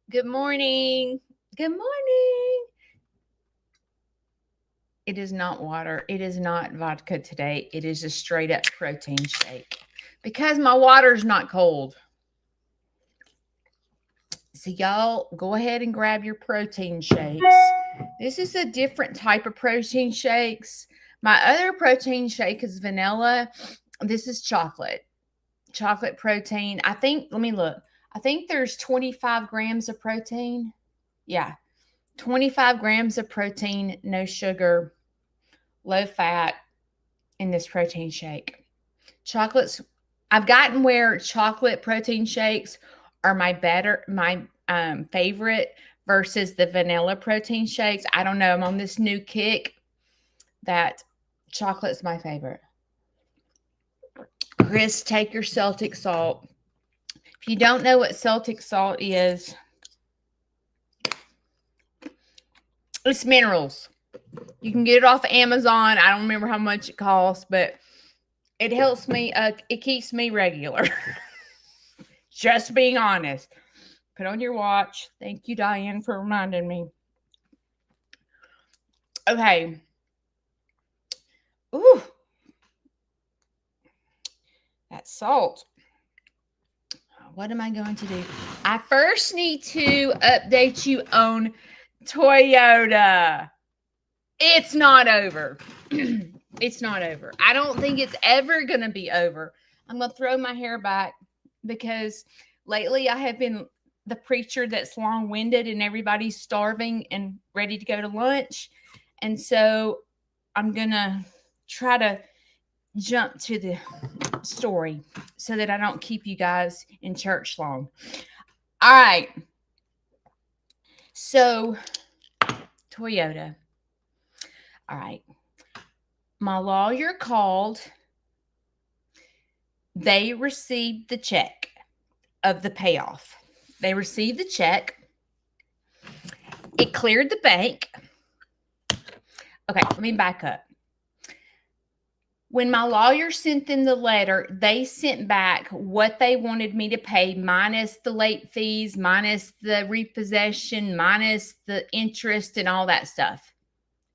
Good morning. Good morning. It is not water. It is not vodka today. It is a straight up protein shake because my water's not cold. So, y'all go ahead and grab your protein shakes. This is a different type of protein shakes. My other protein shake is vanilla. This is chocolate protein. Let me look. I think there's 25 grams of protein. Yeah, 25 grams of protein, no sugar, low fat in this protein shake. Chocolates, I've gotten where chocolate protein shakes are my favorite versus the vanilla protein shakes. I don't know. I'm on this new kick that chocolate's my favorite. Chris, take your Celtic salt. If you don't know what Celtic salt is, it's minerals. You can get it off of Amazon. I don't remember how much it costs, but it helps me. It keeps me regular. Just being honest. Put on your watch. Thank you, Diane, for reminding me. Okay. Ooh. That salt. What am I going to do? I first need to update you on Toyota. It's not over. It's not over. I don't think it's ever going to be over. I'm going to throw my hair back because lately I have been the preacher that's long-winded and everybody's starving and ready to go to lunch. And so I'm going to try to jump to the story so that I don't keep you guys in church long. All right. So, Toyota. All right. My lawyer called. They received the check of the payoff. They received the check. It cleared the bank. Okay, let me back up. When my lawyer sent them the letter, they sent back what they wanted me to pay minus the late fees, minus the repossession, minus the interest and all that stuff,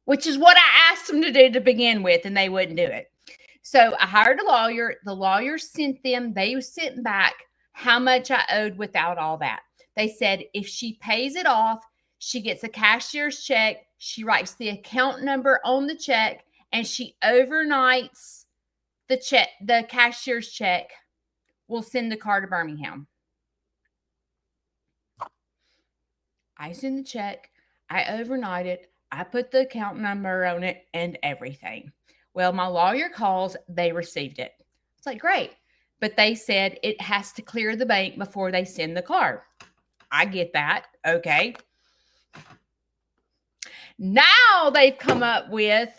which is what I asked them to do to begin with, and they wouldn't do it. So I hired a lawyer. The lawyer sent they sent back how much I owed without all that. They said if she pays it off, she gets a cashier's check. She writes the account number on the check, and she overnights the check, the cashier's check. We'll send the car to Birmingham. I send the check. I overnight it. I put the account number on it and everything. Well, my lawyer calls. They received it. It's like, great. But they said it has to clear the bank before they send the car. I get that. Okay. Now they've come up with,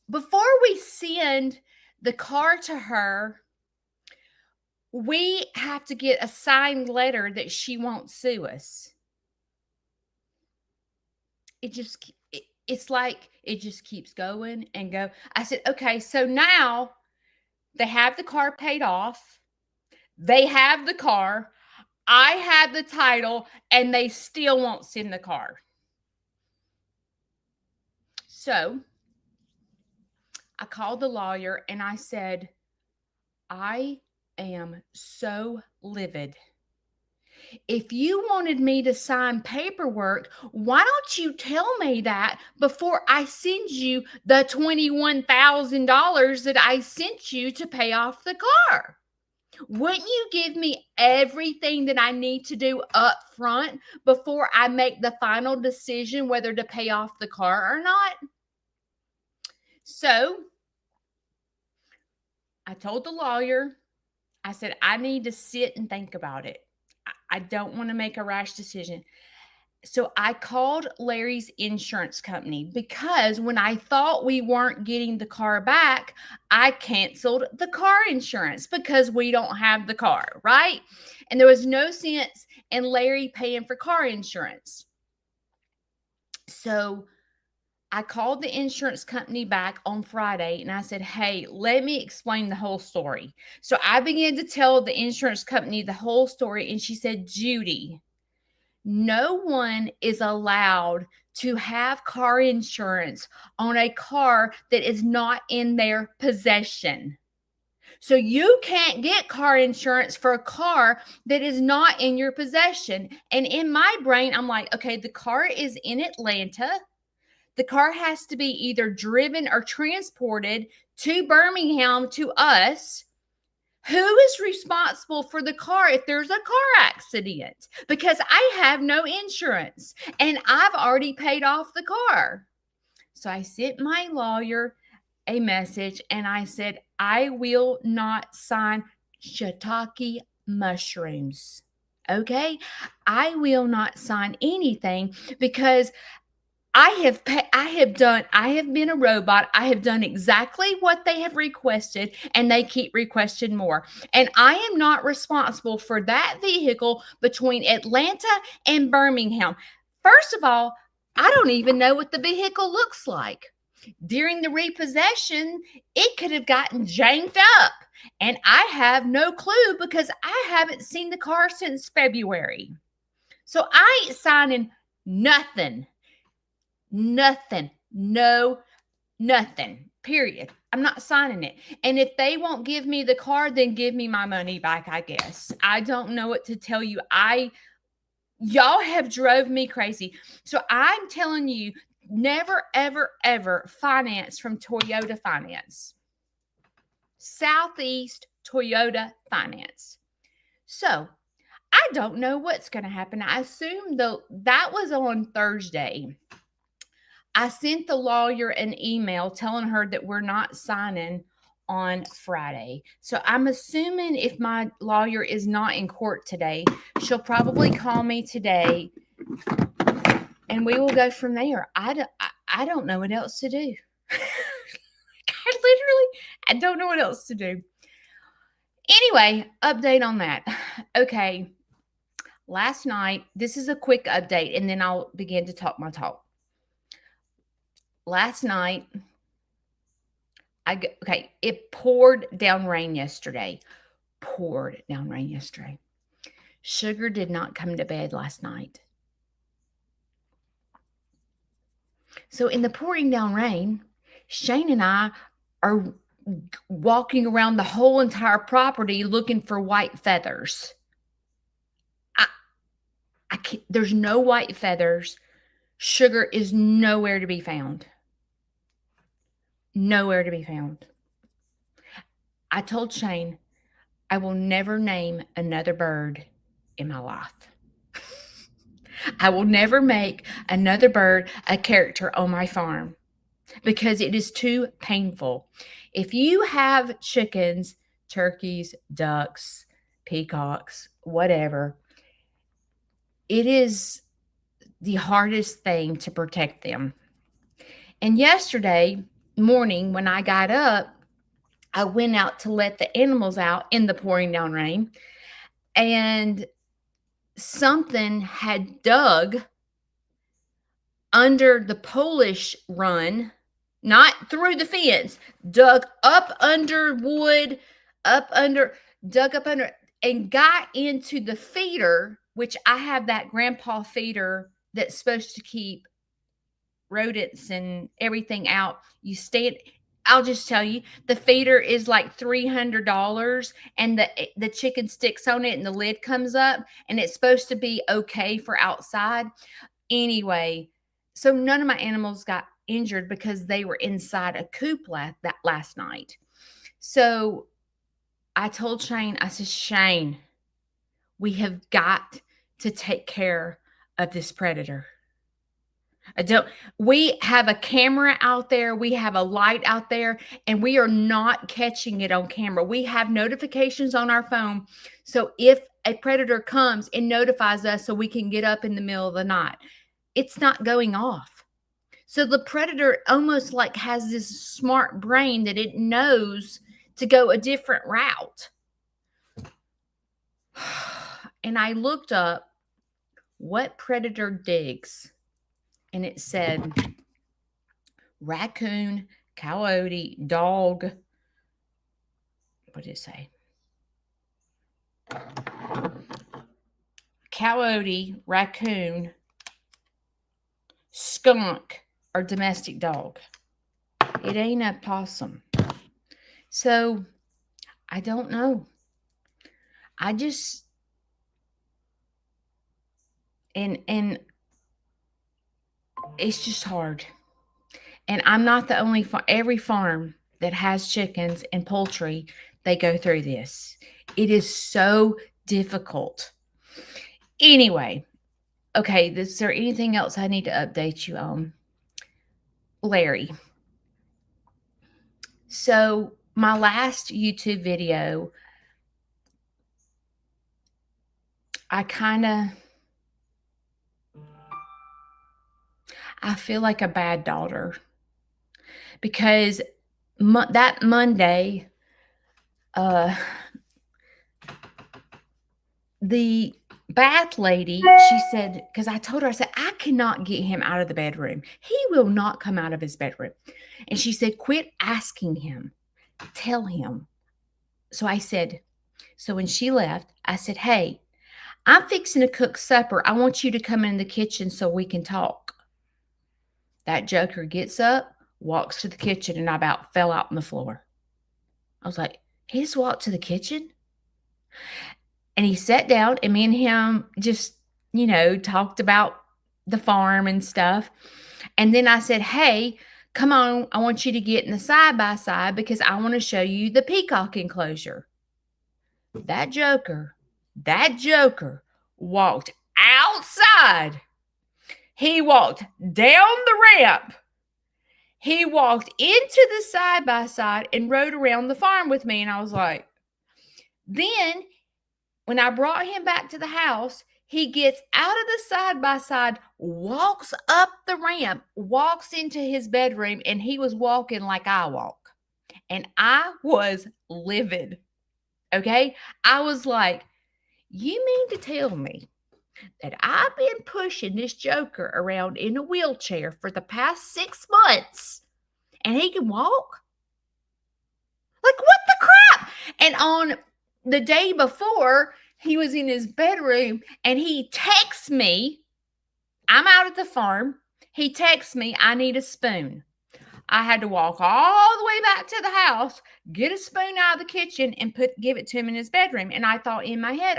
before we send the car to her, we have to get a signed letter that she won't sue us. It's like it just keeps going and go. I said, okay, so now they have the car paid off. They have the car. I have the title, and they still won't send the car. So I called the lawyer and I said, I am so livid. If you wanted me to sign paperwork, why don't you tell me that before I send you the $21,000 that I sent you to pay off the car? Wouldn't you give me everything that I need to do up front before I make the final decision whether to pay off the car or not? So I told the lawyer, I said, I need to sit and think about it. I don't want to make a rash decision. So I called Larry's insurance company because when I thought we weren't getting the car back, I canceled the car insurance because we don't have the car, right? And there was no sense in Larry paying for car insurance. So I called the insurance company back on Friday and I said, hey, let me explain the whole story. So I began to tell the insurance company the whole story, and she said, Judy, No one is allowed to have car insurance on a car that is not in their possession. So you can't get car insurance for a car that is not in your possession. And in my brain, I'm like, okay, the car is in Atlanta. The car has to be either driven or transported to Birmingham to us. Who is responsible for the car if there's a car accident? Because I have no insurance and I've already paid off the car. So I sent my lawyer a message and I said, I will not sign shiitake mushrooms. Okay? I will not sign anything because I have been a robot. I have done exactly what they have requested and they keep requesting more. And I am not responsible for that vehicle between Atlanta and Birmingham. First of all, I don't even know what the vehicle looks like. During the repossession, it could have gotten janked up. And I have no clue because I haven't seen the car since February. So I ain't signing nothing. Nothing. No, nothing. Period. I'm not signing it. And if they won't give me the car, then give me my money back, I guess. I don't know what to tell you. Y'all have drove me crazy. So I'm telling you, never, ever, ever finance from Toyota Finance. Southeast Toyota Finance. So I don't know what's going to happen. I assume that was on Thursday. I sent the lawyer an email telling her that we're not signing on Friday. So I'm assuming if my lawyer is not in court today, she'll probably call me today and we will go from there. I don't know what else to do. I don't know what else to do. Anyway, update on that. Okay. Last night, this is a quick update and then I'll begin to talk my talk. Last night, it poured down rain yesterday. Sugar did not come to bed last night. So in the pouring down rain, Shane and I are walking around the whole entire property looking for white feathers. There's no white feathers. Sugar is nowhere to be found. Nowhere to be found. I told Shane, I will never name another bird in my life. I will never make another bird a character on my farm because it is too painful. If you have chickens, turkeys, ducks, peacocks, whatever, it is the hardest thing to protect them. And yesterday morning when I got up, I went out to let the animals out in the pouring down rain, and something had dug under the Polish run, not through the fence, dug up under wood, dug up under, and got into the feeder, which I have that grandpa feeder that's supposed to keep rodents and everything out. I'll just tell you, the feeder is like $300 and the chicken sticks on it and the lid comes up and it's supposed to be okay for outside. Anyway, so none of my animals got injured because they were inside a coop last night. So I told Shane, I said, Shane, we have got to take care of this predator. We have a camera out there, we have a light out there, and we are not catching it on camera. We have notifications on our phone. So if a predator comes, it notifies us so we can get up in the middle of the night. It's not going off. So the predator almost like has this smart brain that it knows to go a different route. And I looked up what predator digs. And it said raccoon, coyote, dog. What did it say? coyote, raccoon, skunk, or domestic dog. It ain't a possum. So I don't know. I just and it's just hard. And I'm not the only every farm that has chickens and poultry, they go through this. It is so difficult. Anyway, okay, is there anything else I need to update you on? Larry. So my last YouTube video, I feel like a bad daughter because that Monday, the bath lady, she said, because I told her, I said, I cannot get him out of the bedroom. He will not come out of his bedroom. And she said, quit asking him. Tell him. So I said, so when she left, I said, hey, I'm fixing to cook supper. I want you to come in the kitchen so we can talk. That joker gets up, walks to the kitchen, and I about fell out on the floor. I was like, he just walked to the kitchen? And he sat down, and me and him just, talked about the farm and stuff. And then I said, hey, come on, I want you to get in the side-by-side because I want to show you the peacock enclosure. That joker walked outside. He walked down the ramp. He walked into the side-by-side and rode around the farm with me. And I was like, then when I brought him back to the house, he gets out of the side-by-side, walks up the ramp, walks into his bedroom, and he was walking like I walk. And I was livid. Okay? I was like, you mean to tell me that I've been pushing this joker around in a wheelchair for the past 6 months and he can walk? Like, what the crap? And on the day before, he was in his bedroom and he texts me, I'm out at the farm. He texts me, I need a spoon. I had to walk all the way back to the house, get a spoon out of the kitchen and give it to him in his bedroom. And I thought in my head,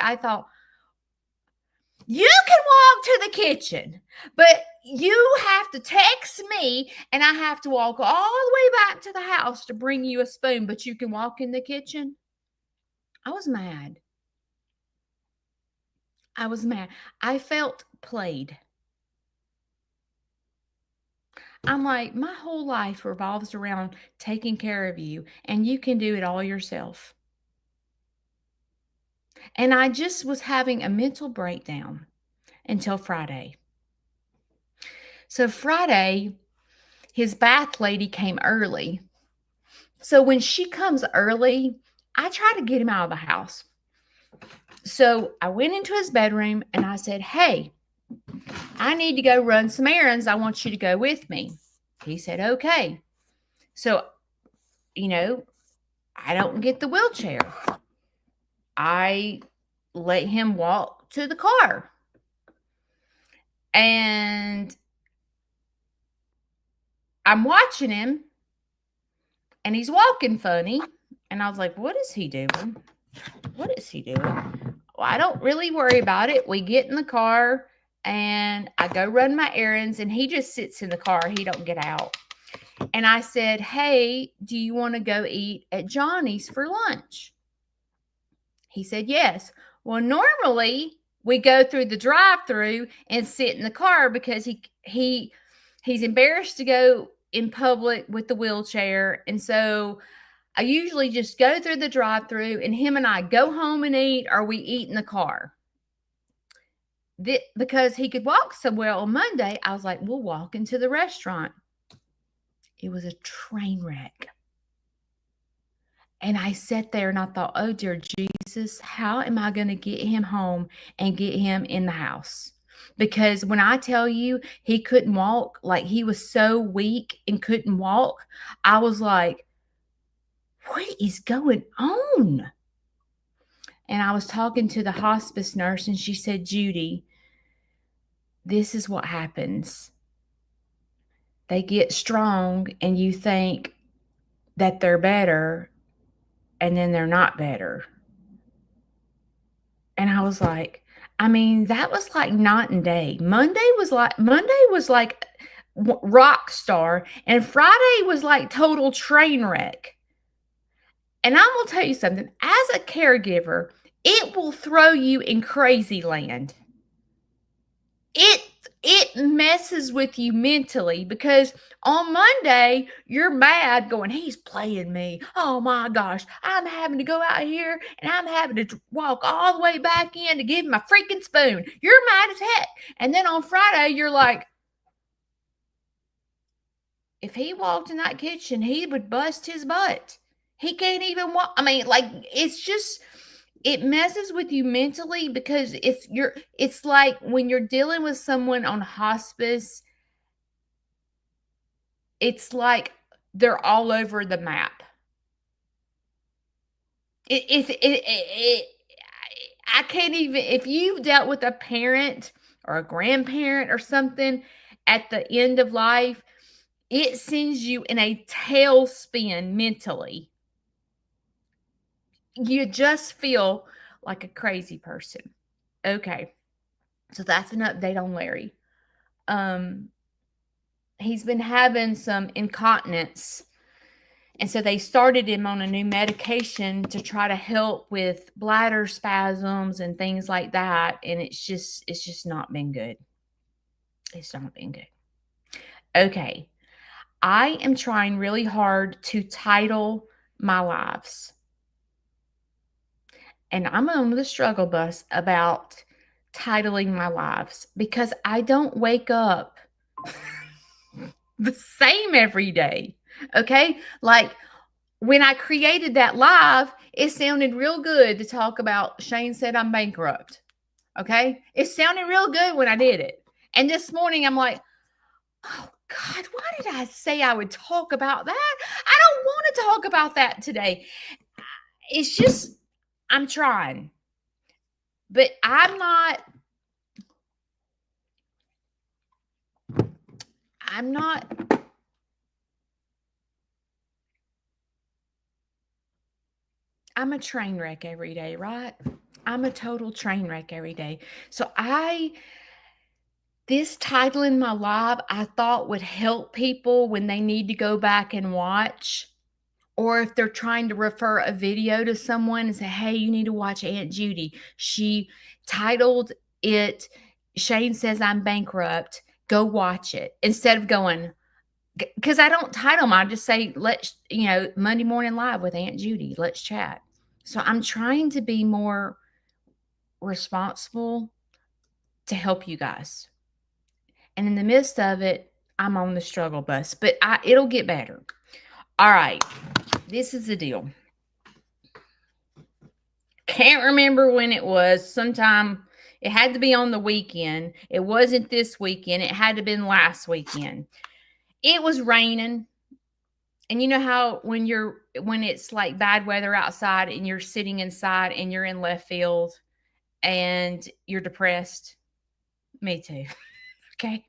you can walk to the kitchen, but you have to text me and I have to walk all the way back to the house to bring you a spoon, but you can walk in the kitchen. I was mad. I felt played. I'm like, my whole life revolves around taking care of you, and you can do it all yourself. And I just was having a mental breakdown until Friday. So Friday, his bath lady came early. So when she comes early, I try to get him out of the house. So I went into his bedroom and I said, hey, I need to go run some errands. I want you to go with me. He said, okay. So, I don't get the wheelchair. I let him walk to the car. And I'm watching him and he's walking funny. And I was like, what is he doing? What is he doing? Well, I don't really worry about it. We get in the car and I go run my errands and he just sits in the car. He don't get out. And I said, hey, do you want to go eat at Johnny's for lunch? He said, yes. Well, normally we go through the drive-through and sit in the car because he's embarrassed to go in public with the wheelchair. And so I usually just go through the drive-through and him and I go home and eat, or we eat in the car. Because he could walk somewhere on Monday, I was like, we'll walk into the restaurant. It was a train wreck. And I sat there and I thought, oh, dear Jesus, how am I going to get him home and get him in the house? Because when I tell you he couldn't walk, like he was so weak and couldn't walk, I was like, what is going on? And I was talking to the hospice nurse, and she said, Judy, this is what happens. They get strong, and you think that they're better, and then they're not better. And I was like, I mean, that was like night and day. Monday was like rock star, and Friday was like total train wreck. And I'm gonna tell you something, as a caregiver, it will throw you in crazy land. It messes with you mentally, because on Monday you're mad going, he's playing me. Oh my gosh, I'm having to go out here and I'm having to walk all the way back in to give him a freaking spoon. You're mad as heck. And then on Friday you're like, if he walked in that kitchen, he would bust his butt. He can't even walk. I mean, like, it's just, it messes with you mentally, because it's like when you're dealing with someone on hospice, it's like they're all over the map. I can't even, if you've dealt with a parent or a grandparent or something at the end of life, it sends you in a tailspin mentally. You just feel like a crazy person. Okay. So that's an update on Larry. He's been having some incontinence. And so they started him on a new medication to try to help with bladder spasms and things like that. And it's just not been good. It's not been good. Okay. I am trying really hard to title my lives. And I'm on the struggle bus about titling my lives, because I don't wake up the same every day. Okay. Like, when I created that live, it sounded real good to talk about Shane said I'm bankrupt. Okay. It sounded real good when I did it. And this morning I'm like, oh God, why did I say I would talk about that? I don't want to talk about that today. It's just, I'm trying. But I'm a train wreck every day, right? I'm a total train wreck every day. So this title in my live, I thought would help people when they need to go back and watch, or if they're trying to refer a video to someone and say, hey, you need to watch Aunt Judy. She titled it, Shane Says I'm Bankrupt. Go watch it. Instead of going, because I don't title them, I just say, Monday Morning Live with Aunt Judy. Let's chat. So I'm trying to be more responsible to help you guys. And in the midst of it, I'm on the struggle bus, but it'll get better. All right. This is the deal. Can't remember when it was. Sometime it had to be on the weekend. It wasn't this weekend. It had to have been last weekend. It was raining. And you know how when it's like bad weather outside and you're sitting inside and you're in left field and you're depressed? Me too. Okay.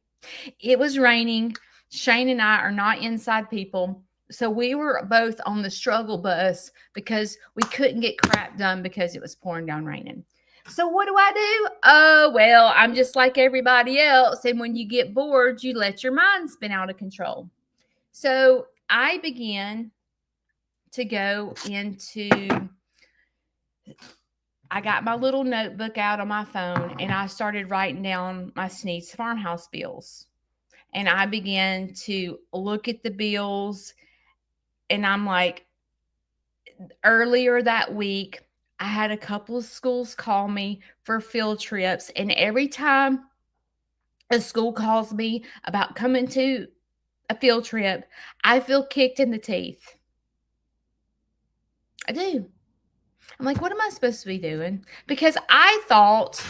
It was raining. Shane and I are not inside people. So we were both on the struggle bus because we couldn't get crap done because it was pouring down raining. So what do? Oh, well, I'm just like everybody else. And when you get bored, you let your mind spin out of control. So I began to go I got my little notebook out on my phone and I started writing down my Sneed's farmhouse bills. And I began to look at the bills, and I'm like, earlier that week, I had a couple of schools call me for field trips. And every time a school calls me about coming to a field trip, I feel kicked in the teeth. I do. I'm like, what am I supposed to be doing? Because I thought,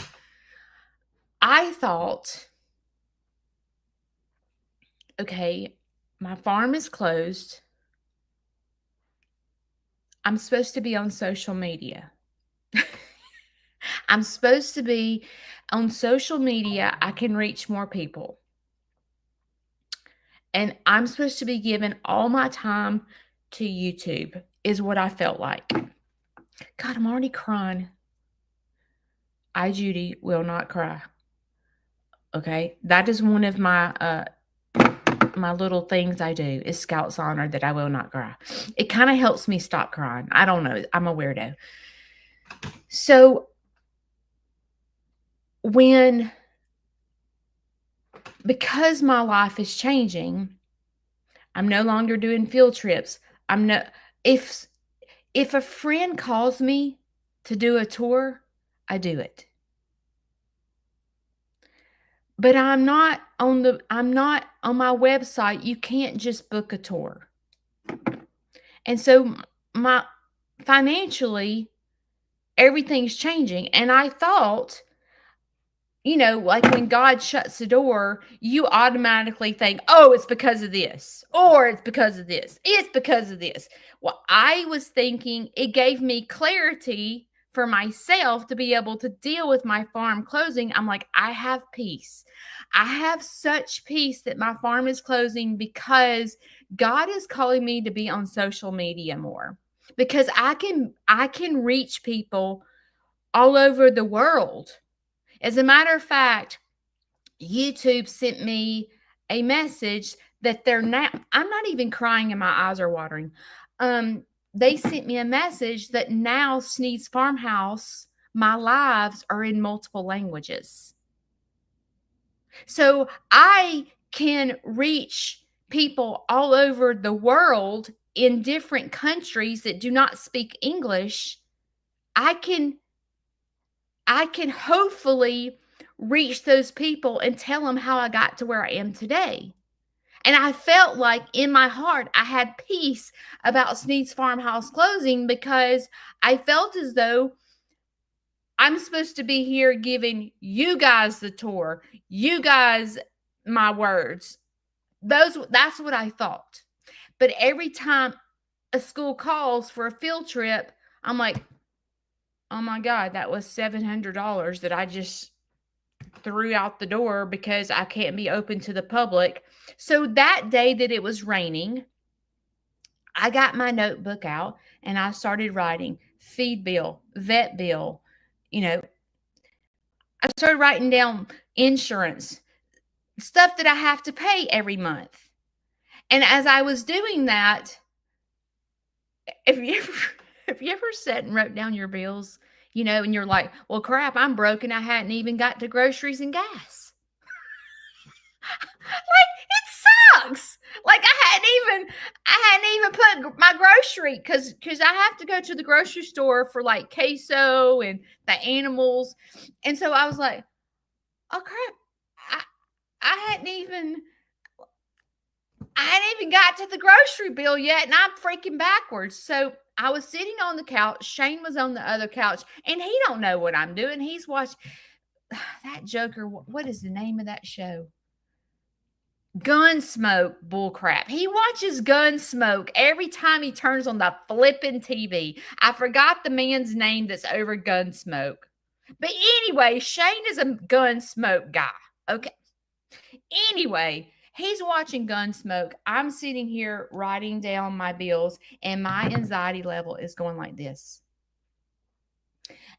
okay, my farm is closed. I'm supposed to be on social media. I'm supposed to be on social media. I can reach more people. And I'm supposed to be giving all my time to YouTube, is what I felt like. God, I'm already crying. I, Judy, will not cry. Okay? That is one of my little things I do is Scout's Honor, that I will not cry. It kind of helps me stop crying. I don't know. I'm a weirdo. So because my life is changing, I'm no longer doing field trips. If a friend calls me to do a tour, I do it. But I'm not on my website. You can't just book a tour. And so my financially everything's changing, and I thought, like when God shuts the door, you automatically think, oh, it's because of this, or it's because of this, it's because of this. Well, I was thinking it gave me clarity for myself to be able to deal with my farm closing. I'm like, I have peace. I have such peace that my farm is closing because God is calling me to be on social media more, because I can reach people all over the world. As a matter of fact, YouTube sent me a message that they're now, I'm not even crying and my eyes are watering. They sent me a message that now Sneed's Farmhouse, my lives are in multiple languages. So I can reach people all over the world in different countries that do not speak English. I can hopefully reach those people and tell them how I got to where I am today. And I felt like in my heart, I had peace about Sneed's Farmhouse closing, because I felt as though I'm supposed to be here giving you guys the tour, you guys my words. That's what I thought. But every time a school calls for a field trip, I'm like, oh my God, that was $700 that I just threw out the door because I can't be open to the public. So that day that it was raining, I got my notebook out and I started writing feed bill, vet bill, I started writing down insurance, stuff that I have to pay every month. And as I was doing that, if you ever sat and wrote down your bills, and you're like, well, crap, I'm broke and I hadn't even got to groceries and gas. Like, it sucks. Like I hadn't even put my grocery, because I have to go to the grocery store for like queso and the animals. And so I was like, oh crap, I hadn't even got to the grocery bill yet, and I'm freaking backwards. So I was sitting on the couch. Shane was on the other couch, and he don't know what I'm doing. He's watching that Joker. What is the name of that show? Gunsmoke bullcrap. He watches Gunsmoke every time he turns on the flipping TV. I forgot the man's name that's over Gunsmoke. But anyway, Shane is a Gunsmoke guy. Okay. Anyway, he's watching Gunsmoke. I'm sitting here writing down my bills, and my anxiety level is going like this.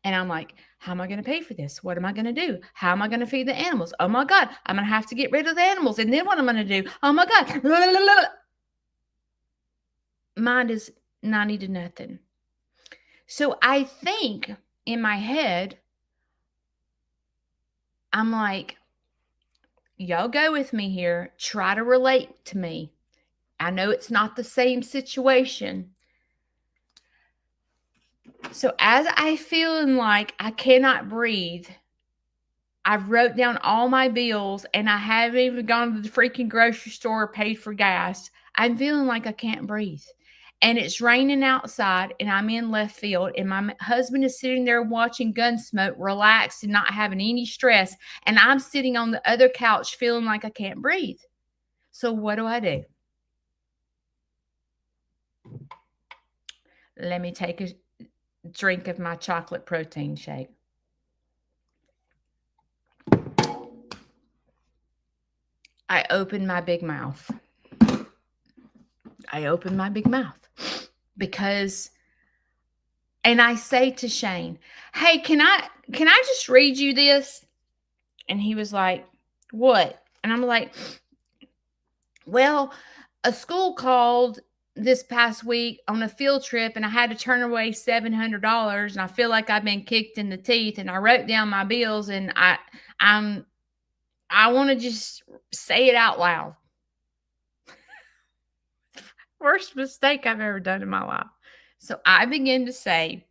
And I'm like, how am I going to pay for this? What am I going to do? How am I going to feed the animals? Oh my God, I'm going to have to get rid of the animals. And then what am I going to do? Oh my God. Mind is 90 to nothing. So I think in my head, I'm like, y'all go with me here. Try to relate to me. I know it's not the same situation. So as I feeling like I cannot breathe, I wrote down all my bills, and I haven't even gone to the freaking grocery store or paid for gas. I'm feeling like I can't breathe. And it's raining outside, and I'm in left field, and my husband is sitting there watching Gunsmoke, relaxed and not having any stress. And I'm sitting on the other couch feeling like I can't breathe. So what do? Let me take a drink of my chocolate protein shake. I opened my big mouth. Because, and I say to Shane, hey, can I just read you this? And he was like, what? And I'm like, well, a school called this past week on a field trip and I had to turn away $700 and I feel like I've been kicked in the teeth, and I wrote down my bills and I want to just say it out loud. Worst mistake I've ever done in my life. So I begin to say,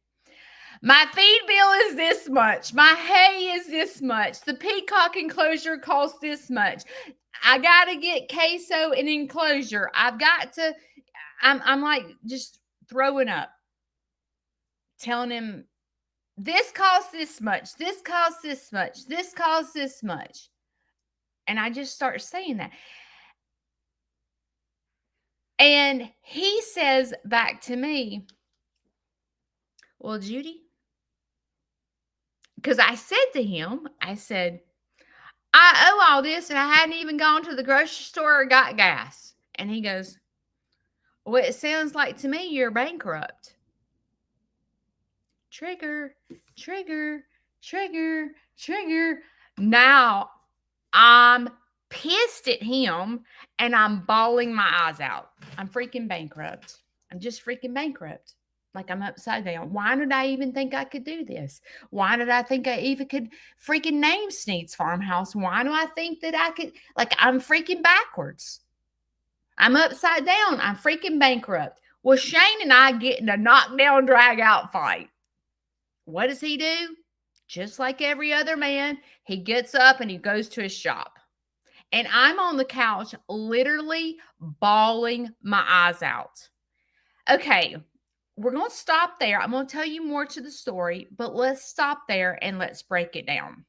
my feed bill is this much. My hay is this much. The peacock enclosure costs this much. I got to get queso and enclosure. I've got to, I'm like just throwing up, telling him this costs this much. This costs this much. This costs this much. And I just start saying that. And he says back to me, well, Judy, because I said to him, I said, I owe all this and I hadn't even gone to the grocery store or got gas. And he goes, well, it sounds like to me you're bankrupt. Trigger, trigger, trigger, trigger. Now I'm pissed at him and I'm bawling my eyes out. I'm freaking bankrupt. I'm just freaking bankrupt. Like I'm upside down. Why did I even think I could do this? Why did I think I even could freaking name Sneed's Farmhouse? Why do I think that I could? Like I'm freaking backwards. I'm upside down. I'm freaking bankrupt. Well, Shane and I get in a knockdown, drag out fight. What does he do? Just like every other man, he gets up and he goes to his shop. And I'm on the couch, literally bawling my eyes out. Okay, we're going to stop there. I'm going to tell you more to the story, but let's stop there and let's break it down.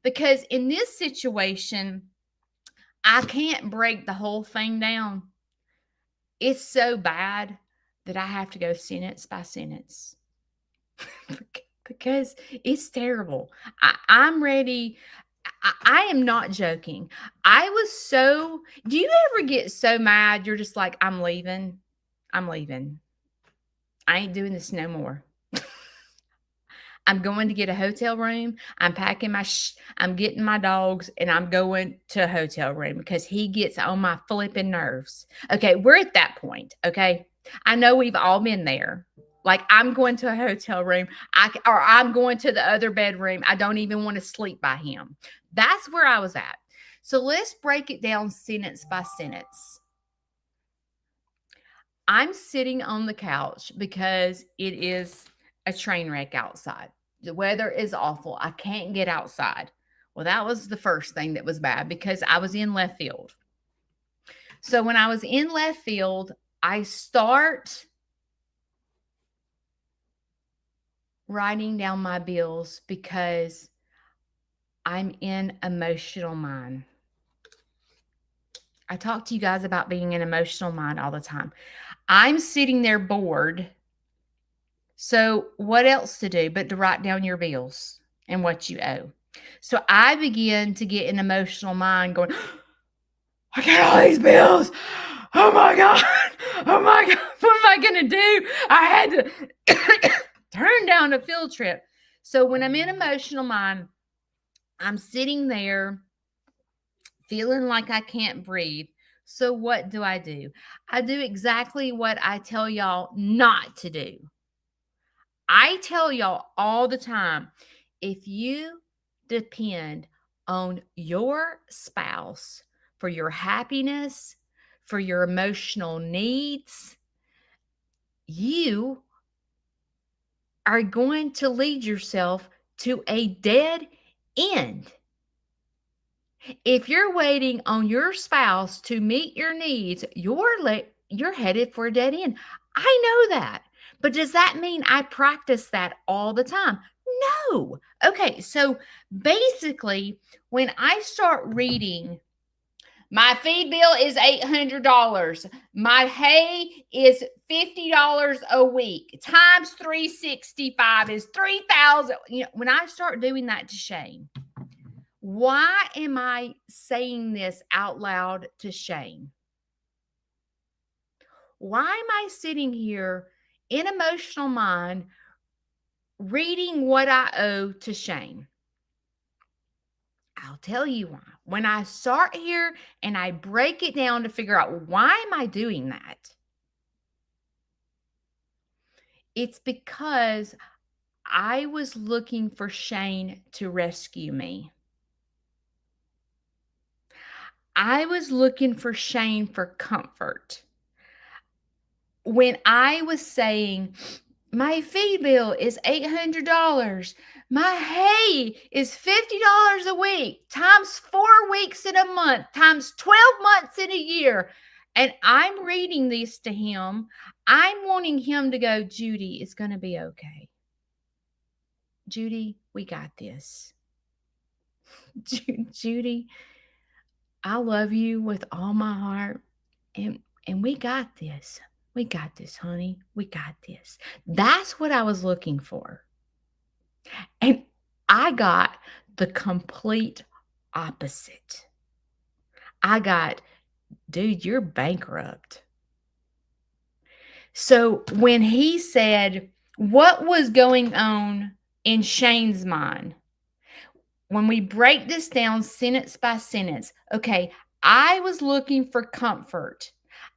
Because in this situation, I can't break the whole thing down. It's so bad that I have to go sentence by sentence. Because it's terrible. I'm ready. I am not joking. I was so, do you ever get so mad? You're just like, I'm leaving. I'm leaving. I ain't doing this no more. I'm going to get a hotel room. I'm packing I'm getting my dogs and I'm going to a hotel room because he gets on my flipping nerves. Okay. We're at that point. Okay. I know we've all been there. Like I'm going to a hotel room, or I'm going to the other bedroom. I don't even want to sleep by him. That's where I was at. So let's break it down sentence by sentence. I'm sitting on the couch because it is a train wreck outside. The weather is awful. I can't get outside. Well, that was the first thing that was bad because I was in left field. So when I was in left field, I start writing down my bills because I'm in emotional mind. I talk to you guys about being in emotional mind all the time. I'm sitting there bored. So what else to do but to write down your bills and what you owe? So I begin to get an emotional mind going, I got all these bills. Oh my God. Oh my God. What am I going to do? I had to turn down a field trip. So when I'm in emotional mind, I'm sitting there feeling like I can't breathe. So what do? I do exactly what I tell y'all not to do. I tell y'all all the time, if you depend on your spouse for your happiness, for your emotional needs, you are going to lead yourself to a dead end. If you're waiting on your spouse to meet your needs, you're headed for a dead end. I know that. But does that mean I practice that all the time? No. Okay, so basically, when I start reading, my feed bill is $800. My hay is $50 a week. Times 365 is $3,000. You know, when I start doing that to Shane, Why am I saying this out loud to Shane? Why am I sitting here in emotional mind reading what I owe to Shane? I'll tell you why. When I start here and I break it down to figure out why am I doing that? It's because I was looking for Shane to rescue me. I was looking for Shane for comfort. When I was saying, my feed bill is $800. My hay is $50 a week times 4 weeks in a month times 12 months in a year. And I'm reading this to him. I'm wanting him to go, Judy, it's going to be okay. Judy, we got this. Judy, I love you with all my heart. And we got this. We got this, honey. We got this. That's what I was looking for. And I got the complete opposite. I got, dude, you're bankrupt. So when he said, what was going on in Shane's mind? When we break this down sentence by sentence, okay, I was looking for comfort.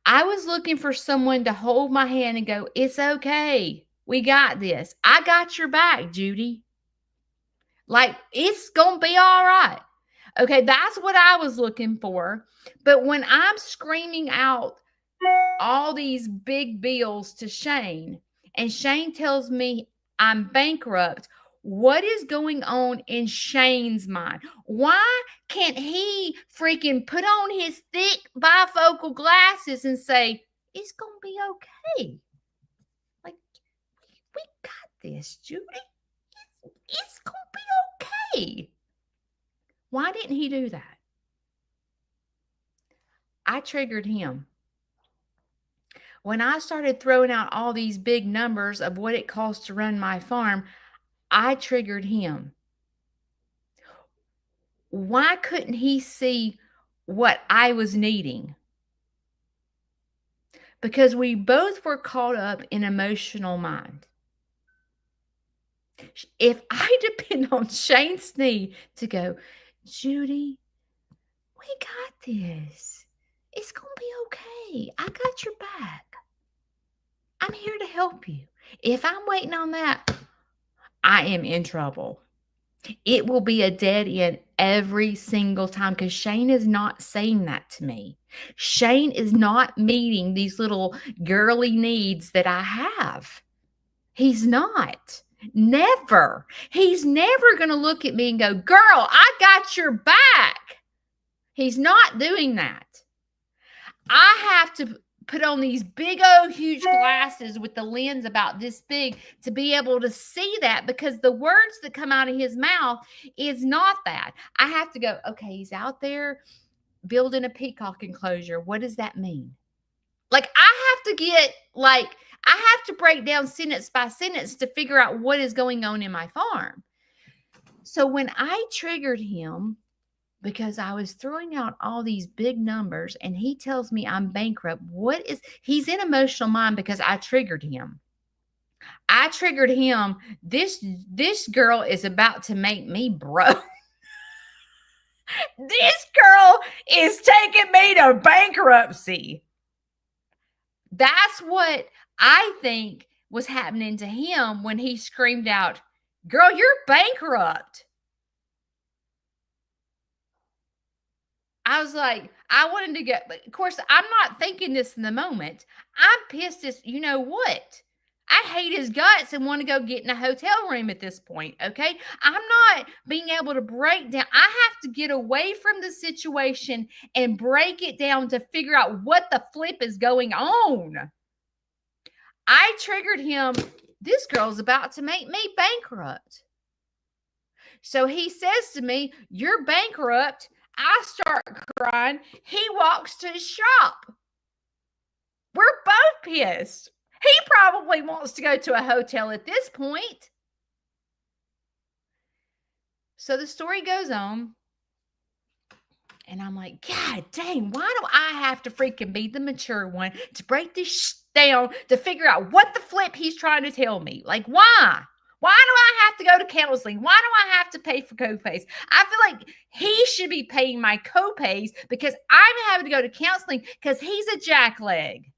I was looking for someone to hold my hand and go, it's okay. We got this. I got your back, Judy. Like, it's going to be all right. Okay, that's what I was looking for. But when I'm screaming out all these big bills to Shane, and Shane tells me I'm bankrupt, what is going on in Shane's mind? Why can't he freaking put on his thick bifocal glasses and say, it's going to be okay? Like, we got this, Judy. It's going to be okay. Why didn't he do that? I triggered him. When I started throwing out all these big numbers of what it costs to run my farm, I triggered him. Why couldn't he see what I was needing? Because we both were caught up in emotional mind. If I depend on Shane's knee to go, Judy, we got this. It's going to be okay. I got your back. I'm here to help you. If I'm waiting on that, I am in trouble. It will be a dead end every single time because Shane is not saying that to me. Shane is not meeting these little girly needs that I have. He's not. Never. He's never going to look at me and go, girl, I got your back. He's not doing that. I have to put on these big old huge glasses with the lens about this big to be able to see that, because the words that come out of his mouth is not that. I have to go, okay, he's out there building a peacock enclosure. What does that mean? Like, I have to break down sentence by sentence to figure out what is going on in my farm. So when I triggered him, because I was throwing out all these big numbers and he tells me I'm bankrupt, he's in emotional mind because I triggered him. I triggered him. This girl is about to make me broke. This girl is taking me to bankruptcy. That's what I think was happening to him when he screamed out, girl, you're bankrupt. I was like, I wanted to get, but of course, I'm not thinking this in the moment. I'm pissed as, you know what? I hate his guts and want to go get in a hotel room at this point, okay? I'm not being able to break down. I have to get away from the situation and break it down to figure out what the flip is going on. I triggered him. This girl's about to make me bankrupt. So he says to me, you're bankrupt. I start crying. He walks to his shop. We're both pissed. He probably wants to go to a hotel at this point. So the story goes on. And I'm like, God dang, why do I have to freaking be the mature one to break this down to figure out what the flip he's trying to tell me? Like, why? Why do I have to go to counseling? Why do I have to pay for copays? I feel like he should be paying my copays because I'm having to go to counseling because he's a jackleg.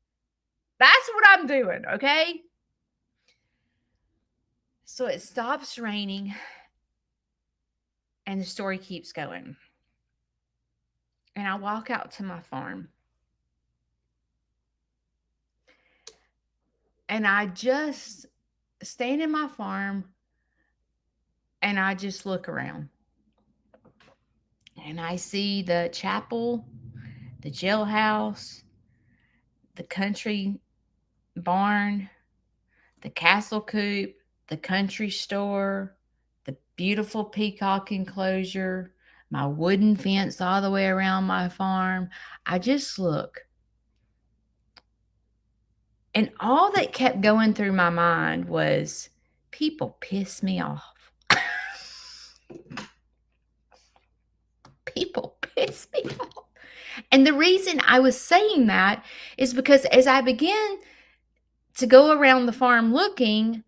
That's what I'm doing, okay? So it stops raining and the story keeps going. And I walk out to my farm. And I just stand in my farm and I just look around. And I see the chapel, the jailhouse, the country barn, the castle coop, the country store, the beautiful peacock enclosure, my wooden fence all the way around my farm. I just look. And all that kept going through my mind was people piss me off. People piss me off. And the reason I was saying that is because as I began to go around the farm looking,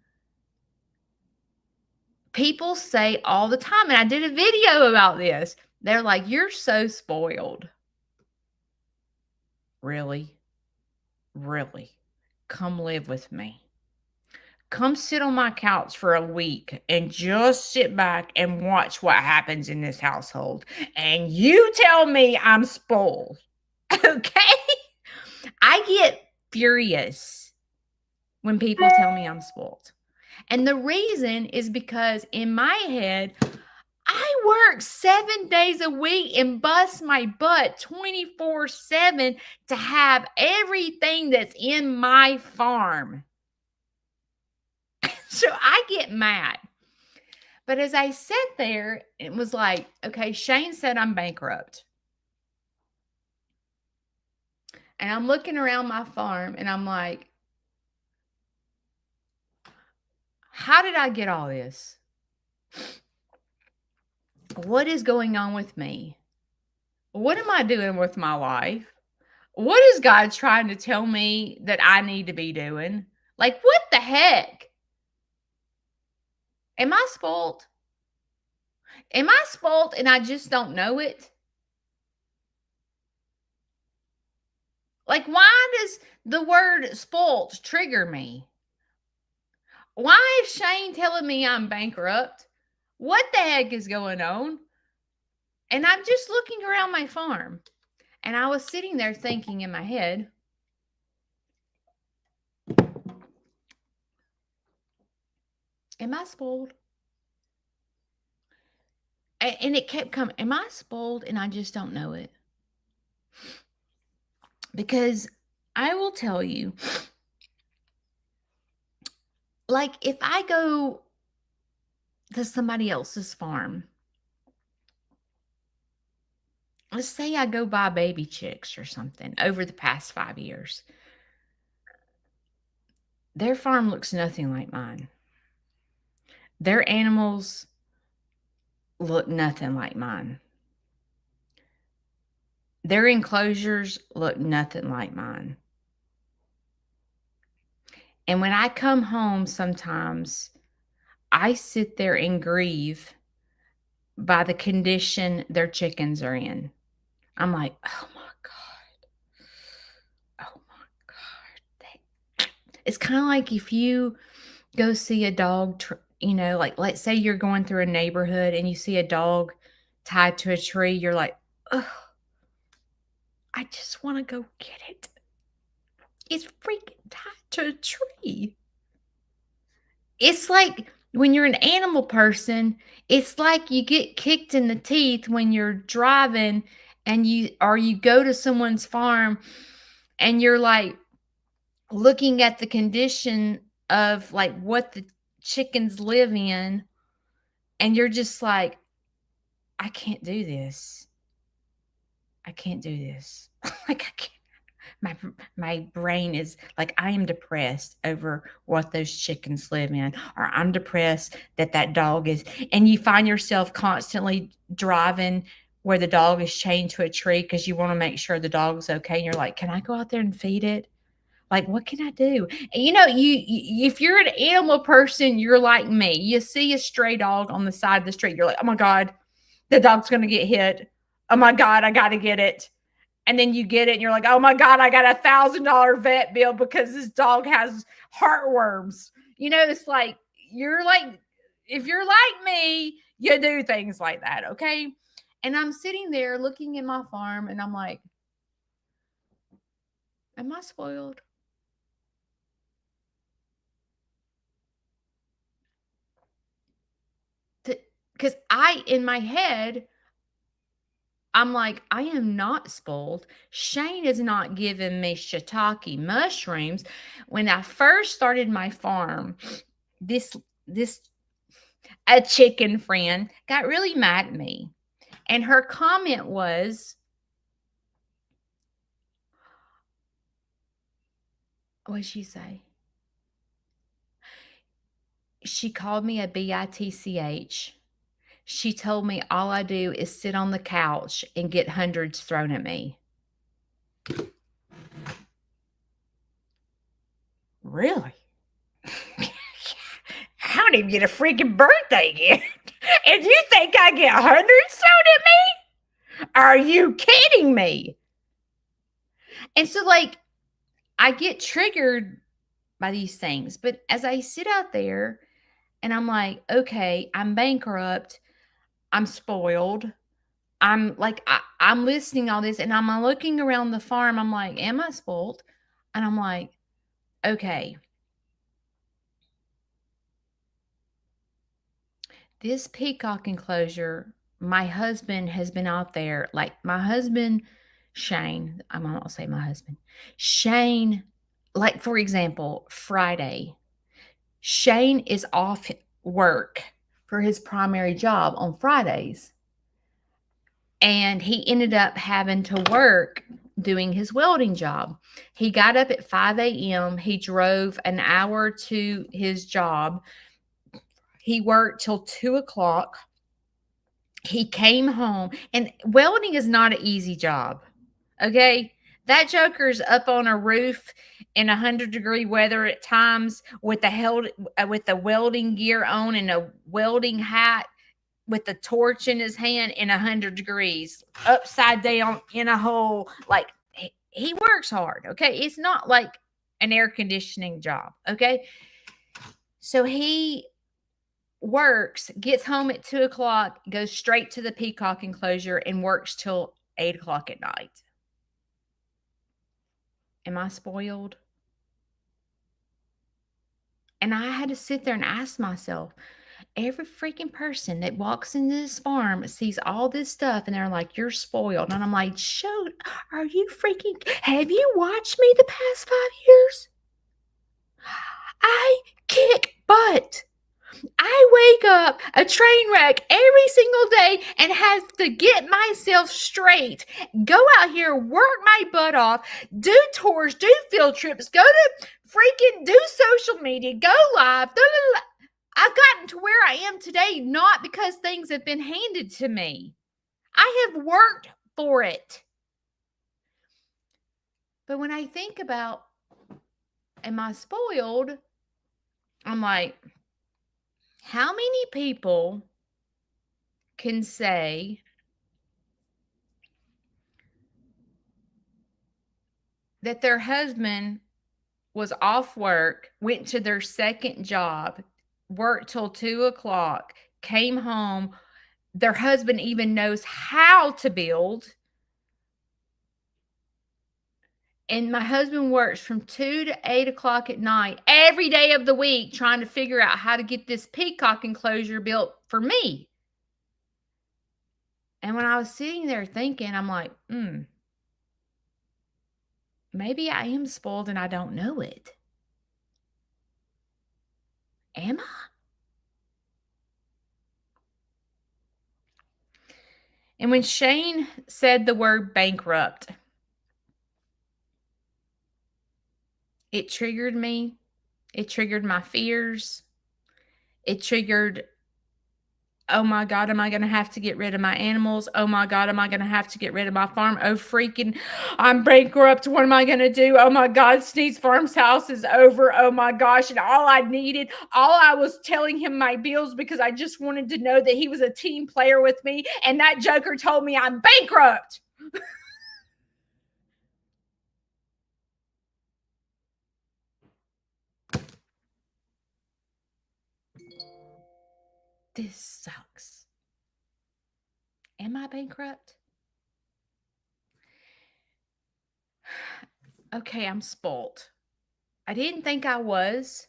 people say all the time, and I did a video about this. They're like, "You're so spoiled." Really? Really? Come live with me. Come sit on my couch for a week and just sit back and watch what happens in this household. And you tell me I'm spoiled. Okay? I get furious when people tell me I'm spoiled. And the reason is because in my head, I work 7 days a week and bust my butt 24/7 to have everything that's in my farm. So I get mad. But as I sat there, it was like, okay, Shane said I'm bankrupt. And I'm looking around my farm and I'm like, how did I get all this? What is going on with me? What am I doing with my life? What is God trying to tell me that I need to be doing? Like, what the heck? Am I spoiled? Am I spoiled and I just don't know it? Like, why does the word spoiled trigger me? Why is Shane telling me I'm bankrupt? What the heck is going on? And I'm just looking around my farm. And I was sitting there thinking in my head, am I spoiled? And it kept coming, am I spoiled and I just don't know it? Because I will tell you, like if I go to somebody else's farm, let's say I go buy baby chicks or something over the past 5 years. Their farm looks nothing like mine. Their animals look nothing like mine. Their enclosures look nothing like mine. And when I come home, sometimes I sit there and grieve by the condition their chickens are in. I'm like, oh my God. Oh my God. It's kind of like if you go see a dog, like let's say you're going through a neighborhood and you see a dog tied to a tree, you're like, oh, I just want to go get it. It's freaking tied to a tree. It's like when you're an animal person, it's like you get kicked in the teeth when you're driving and you go to someone's farm and you're like looking at the condition of like what the chickens live in and you're just like, I can't do this. I can't do this. Like I can't. My brain is like, I am depressed over what those chickens live in, or I'm depressed that dog is, and you find yourself constantly driving where the dog is chained to a tree because you want to make sure the dog's okay. And you're like, can I go out there and feed it? Like, what can I do? And you if you're an animal person, you're like me. You see a stray dog on the side of the street, you're like, oh my God, the dog's going to get hit. Oh my God, I got to get it. And then you get it and you're like, oh my God, I got $1,000 vet bill because this dog has heartworms. It's like, if you're like me, you do things like that. Okay. And I'm sitting there looking at my farm and I'm like, am I spoiled? Because in my head, I'm like, I am not spoiled. Shane is not giving me shiitake mushrooms. When I first started my farm, this this a chicken friend got really mad at me. And her comment was, what did she say? She called me a bitch. She told me all I do is sit on the couch and get hundreds thrown at me. Really? I don't even get a freaking birthday gift. And you think I get hundreds thrown at me? Are you kidding me? And so, I get triggered by these things. But as I sit out there and I'm like, okay, I'm bankrupt, I'm spoiled. I'm listening all this and I'm looking around the farm. I'm like, am I spoiled? And I'm like, okay, this peacock enclosure, my husband has been out there. Like my husband, Shane, I'm not gonna say my husband, Shane, like for example, Friday, Shane is off work for his primary job on Fridays. And he ended up having to work doing his welding job. He got up at 5 a.m. He drove an hour to his job. He worked till 2 o'clock. He came home, and welding is not an easy job. Okay. That joker's up on a roof in 100-degree weather at times with the welding gear on and a welding hat with the torch in his hand in 100 degrees, upside down in a hole. Like he works hard. Okay. It's not like an air conditioning job. Okay. So he works, gets home at 2 o'clock, goes straight to the peacock enclosure and works till 8 o'clock at night. Am I spoiled? And I had to sit there and ask myself, every freaking person that walks into this farm sees all this stuff and they're like, you're spoiled. And I'm like, shoot, are you freaking, have you watched me the past 5 years? I kick butt. I wake up a train wreck every single day and have to get myself straight. Go out here, work my butt off, do tours, do field trips, go to freaking do social media, go live. Blah, blah, blah. I've gotten to where I am today not because things have been handed to me. I have worked for it. But when I think about, am I spoiled? I'm like, how many people can say that their husband was off work, went to their second job, worked till 2 o'clock, came home, their husband even knows how to build, and my husband works from 2 to 8 o'clock at night every day of the week trying to figure out how to get this peacock enclosure built for me. And when I was sitting there thinking, I'm like, maybe I am spoiled and I don't know it. Am I? And when Shane said the word bankrupt, it triggered me. It triggered my fears. It triggered Oh my God, am I going to have to get rid of my animals? Oh my God, am I going to have to get rid of my farm? Oh freaking, I'm bankrupt. What am I going to do? Oh my God, Sneed's Farm's house is over. Oh my gosh. And all I was telling him my bills because I just wanted to know that he was a team player with me. And that joker told me I'm bankrupt. This sucks. Am I bankrupt? Okay, I'm spoilt. I didn't think I was.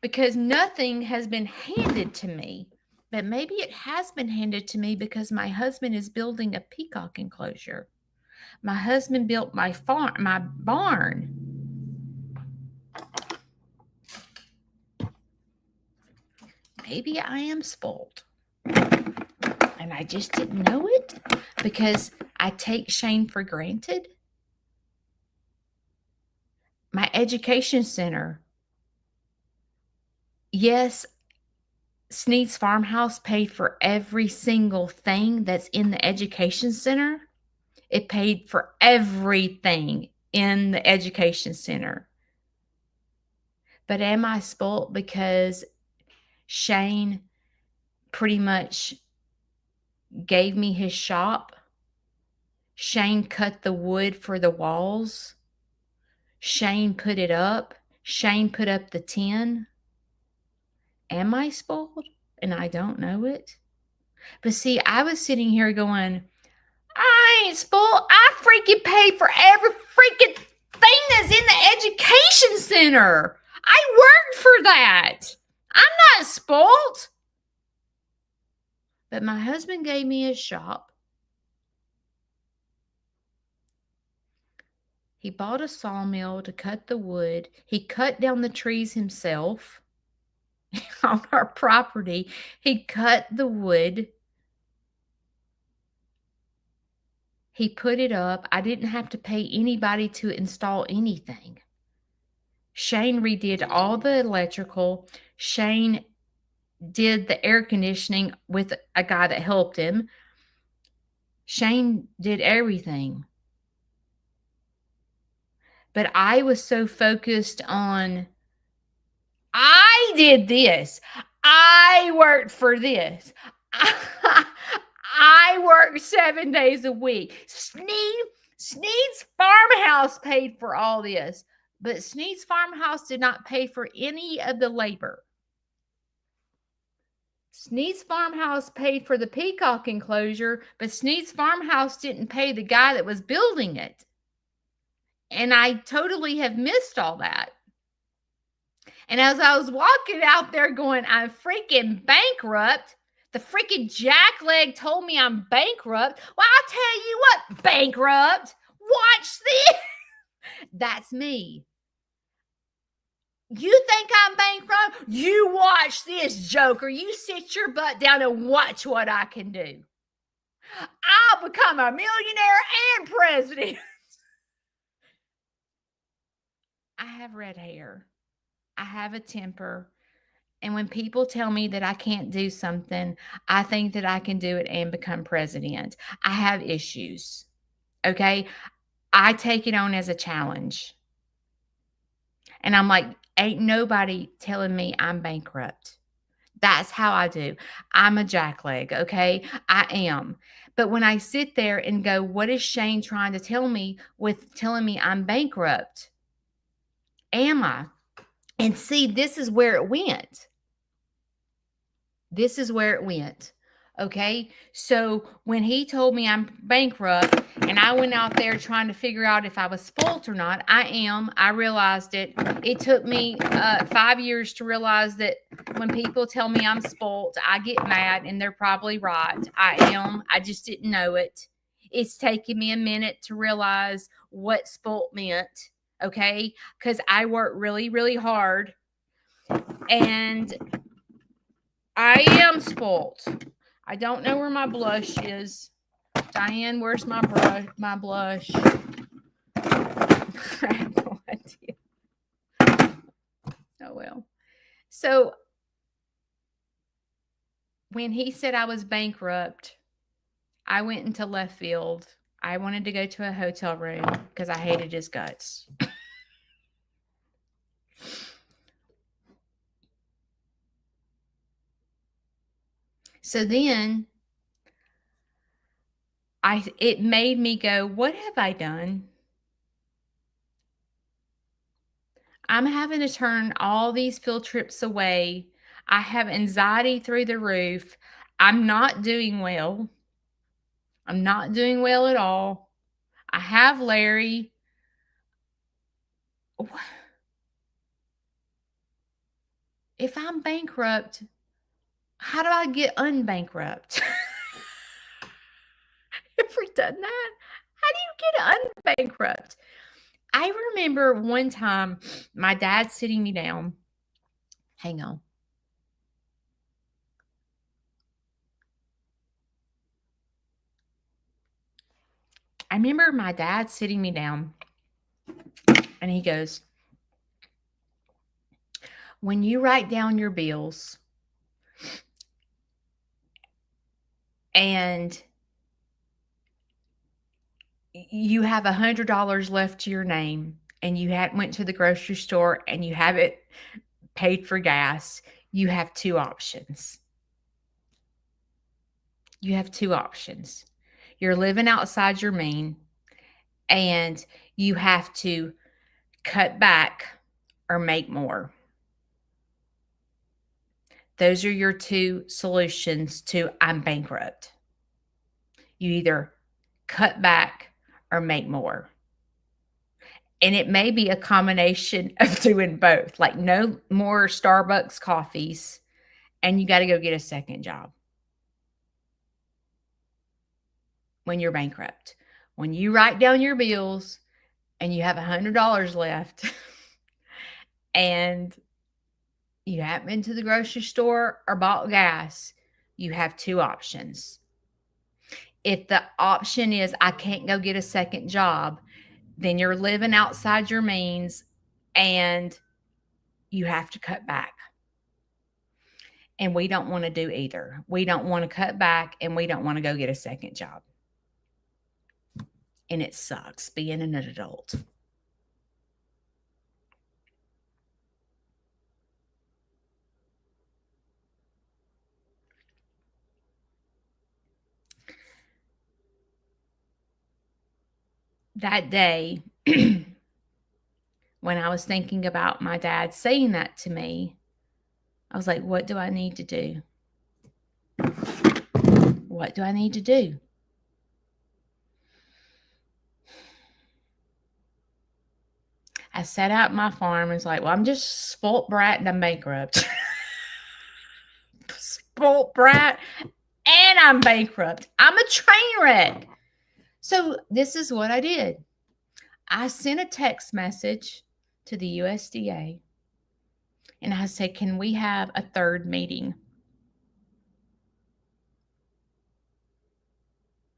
Because nothing has been handed to me. But maybe it has been handed to me because my husband is building a peacock enclosure. My husband built my barn. Maybe I am spoiled. And I just didn't know it because I take Shane for granted. My education center. Yes, Sneed's Farmhouse paid for every single thing that's in the education center. It paid for everything in the education center. But am I spoiled because Shane pretty much gave me his shop? Shane cut the wood for the walls. Shane put it up. Shane put up the tin. Am I spoiled? And I don't know it. But see, I was sitting here going, I ain't spoiled. I freaking paid for every freaking thing that's in the education center. I worked for that. I'm not spoiled. But my husband gave me a shop. He bought a sawmill to cut the wood. He cut down the trees himself on our property. He cut the wood. He put it up. I didn't have to pay anybody to install anything. Shane redid all the electrical. Shane did the air conditioning with a guy that helped him. Shane did everything. But I was so focused on, I did this. I worked for this. I worked 7 days a week. Sneed's Farmhouse paid for all this. But Sneed's Farmhouse did not pay for any of the labor. Sneed's Farmhouse paid for the peacock enclosure, but Sneed's Farmhouse didn't pay the guy that was building it. And I totally have missed all that. And as I was walking out there going, I'm freaking bankrupt, the freaking jackleg told me I'm bankrupt. Well, I'll tell you what, bankrupt, watch this. That's me. You think I'm bankrupt? You watch this, joker. You sit your butt down and watch what I can do. I'll become a millionaire and president. I have red hair. I have a temper. And when people tell me that I can't do something, I think that I can do it and become president. I have issues. Okay? I take it on as a challenge. And I'm like, ain't nobody telling me I'm bankrupt. That's how I do. I'm a jackleg, okay? I am. But when I sit there and go, what is Shane trying to tell me with telling me I'm bankrupt? Am I? And see, this is where it went. This is where it went. Okay. So when he told me I'm bankrupt and I went out there trying to figure out if I was spoilt or not, I am. I realized it. It took me 5 years to realize that when people tell me I'm spoilt, I get mad and they're probably right. I am. I just didn't know it. It's taken me a minute to realize what spoilt meant. Okay. Because I work really, really hard. And I am spoilt. I don't know where my blush is. Diane, where's my brush? My blush. I have no idea. Oh well. So When he said I was bankrupt, I went into left field. I wanted to go to a hotel room because I hated his guts. So then it made me go, what have I done? I'm having to turn all these field trips away. I have anxiety through the roof. I'm not doing well. I'm not doing well at all. I have Larry. If I'm bankrupt, how do I get unbankrupt? Ever done that? How do you get unbankrupt? I remember one time my dad sitting me down. Hang on. I remember my dad sitting me down and he goes, when you write down your bills and you have $100 left to your name and you went to the grocery store and you have it paid for gas, you have two options. You have two options. You're living outside your mean and you have to cut back or make more. Those are your two solutions to I'm bankrupt. You either cut back or make more. And it may be a combination of doing both, like no more Starbucks coffees, and you got to go get a second job when you're bankrupt. When you write down your bills and you have $100 left and you haven't been to the grocery store or bought gas, you have two options. If the option is I can't go get a second job, then you're living outside your means and you have to cut back. And we don't want to do either. We don't want to cut back and we don't want to go get a second job. And it sucks being an adult. That day, when I was thinking about my dad saying that to me, I was like, what do I need to do? What do I need to do? I sat out my farm and was like, well, I'm just spoilt brat and I'm bankrupt. Spoilt brat and I'm bankrupt. I'm a train wreck. So this is what I did. I sent a text message to the USDA and I said, can we have a third meeting?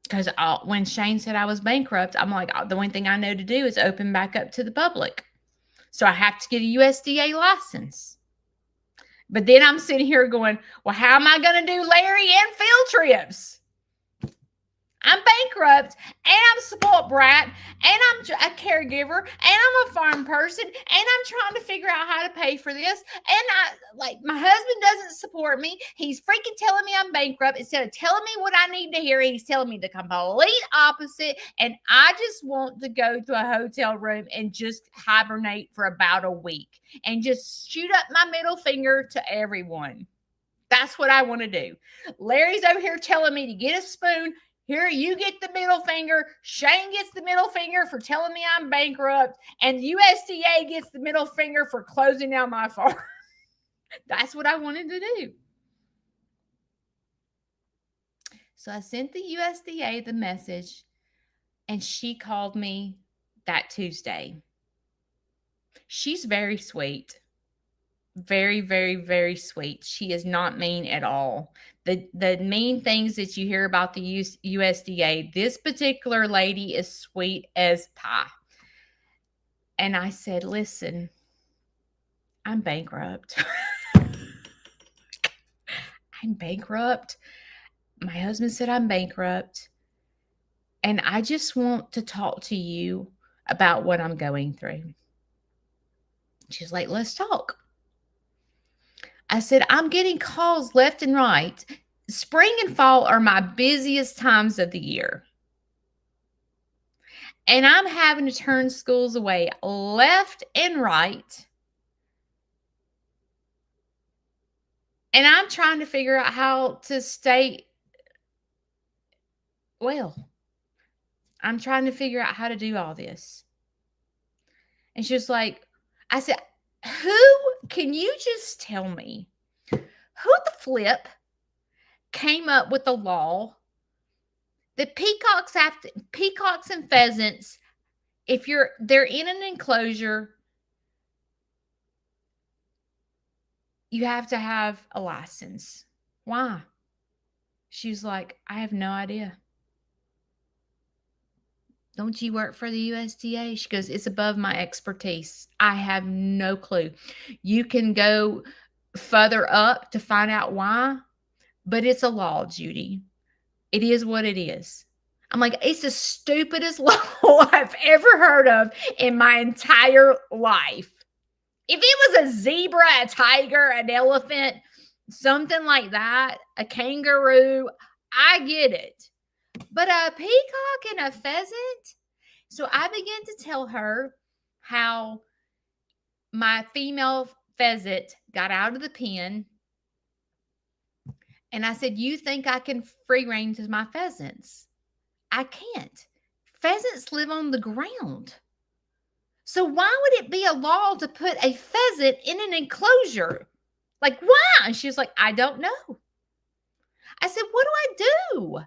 Because when Shane said I was bankrupt, I'm like, the only thing I know to do is open back up to the public. So I have to get a USDA license. But then I'm sitting here going, well, how am I going to do Larry and field trips? I'm bankrupt and I'm a spoiled brat and I'm a caregiver and I'm a farm person and I'm trying to figure out how to pay for this. And my husband doesn't support me. He's freaking telling me I'm bankrupt. Instead of telling me what I need to hear, he's telling me the complete opposite. And I just want to go to a hotel room and just hibernate for about a week and just shoot up my middle finger to everyone. That's what I want to do. Larry's over here telling me to get a spoon. Here, you get the middle finger. Shane gets the middle finger for telling me I'm bankrupt. And USDA gets the middle finger for closing down my farm. That's what I wanted to do. So I sent the USDA the message, and she called me that Tuesday. She's very sweet. Very, very, very sweet. She is not mean at all. The mean things that you hear about the USDA, this particular lady is sweet as pie. And I said, listen, I'm bankrupt. I I'm bankrupt. My husband said I'm bankrupt. And I just want to talk to you about what I'm going through. She's like, let's talk. I said, I'm getting calls left and right. Spring and fall are my busiest times of the year. And I'm having to turn schools away left and right. And I'm trying to figure out how to stay well. I'm trying to figure out how to do all this. And she was like, I said, can you just tell me who the flip came up with the law that peacocks and pheasants, if they're in an enclosure, you have to have a license. Why? She was like, I have no idea. Don't you work for the USDA? She goes, it's above my expertise. I have no clue. You can go further up to find out why, but it's a law, Judy. It is what it is. I'm like, it's the stupidest law I've ever heard of in my entire life. If it was a zebra, a tiger, an elephant, something like that, a kangaroo, I get it. But a peacock and a pheasant? So I began to tell her how my female pheasant got out of the pen. And I said, you think I can free range my pheasants? I can't. Pheasants live on the ground. So why would it be a law to put a pheasant in an enclosure? Like, why? And she was like, I don't know. I said, what do I do?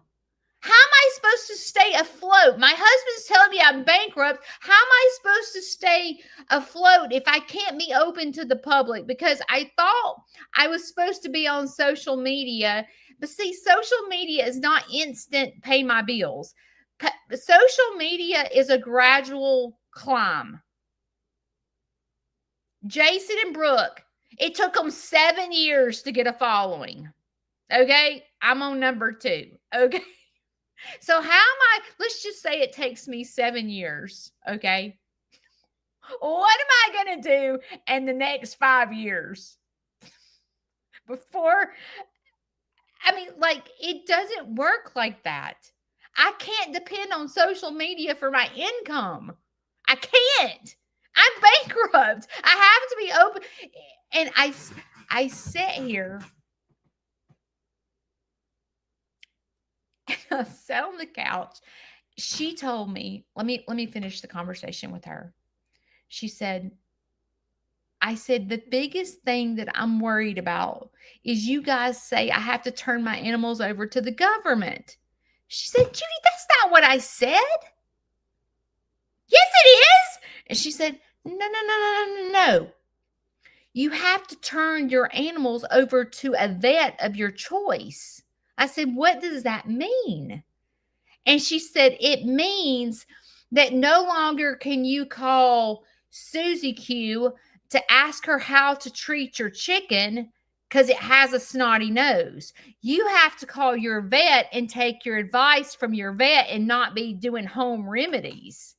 How am I supposed to stay afloat? My husband's telling me I'm bankrupt. How am I supposed to stay afloat if I can't be open to the public? Because I thought I was supposed to be on social media. But see, social media is not instant pay my bills. Social media is a gradual climb. Jason and Brooke, it took them 7 years to get a following. Okay? I'm on number 2. Okay? So let's just say it takes me 7 years, okay? What am I going to do in the next 5 years? It doesn't work like that. I can't depend on social media for my income. I can't. I'm bankrupt. I have to be open. And I sit here and I sat on the couch. She told me, let me finish the conversation with her. She said, I said, the biggest thing that I'm worried about is you guys say I have to turn my animals over to the government. She said, Judy, that's not what I said. Yes, it is. And she said, no. You have to turn your animals over to a vet of your choice. I said, what does that mean? And she said, it means that no longer can you call Susie Q to ask her how to treat your chicken because it has a snotty nose. You have to call your vet and take your advice from your vet and not be doing home remedies.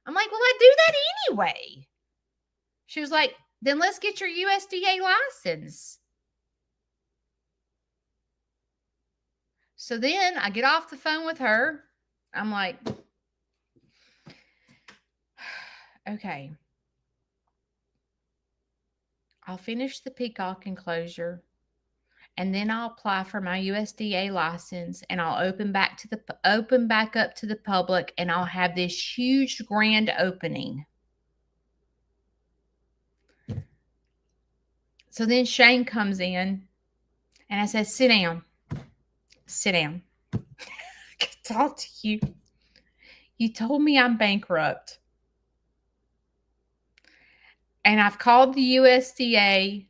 I'm like, well, I do that anyway. She was like, then let's get your USDA license. So then I get off the phone with her. I'm like, okay. I'll finish the peacock enclosure and then I'll apply for my USDA license and I'll open back up to the public and I'll have this huge grand opening. So then Shane comes in and I said, sit down. I can talk to you. You told me I'm bankrupt. And I've called the USDA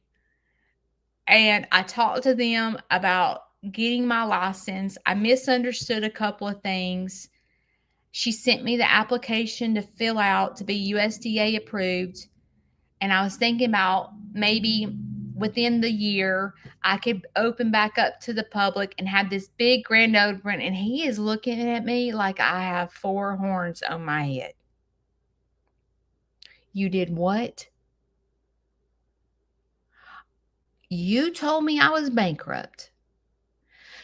and I talked to them about getting my license. I misunderstood a couple of things. She sent me the application to fill out to be USDA approved. And I was thinking about maybe within the year, I could open back up to the public and have this big grand opening. And he is looking at me like I have 4 horns on my head. You did what? You told me I was bankrupt.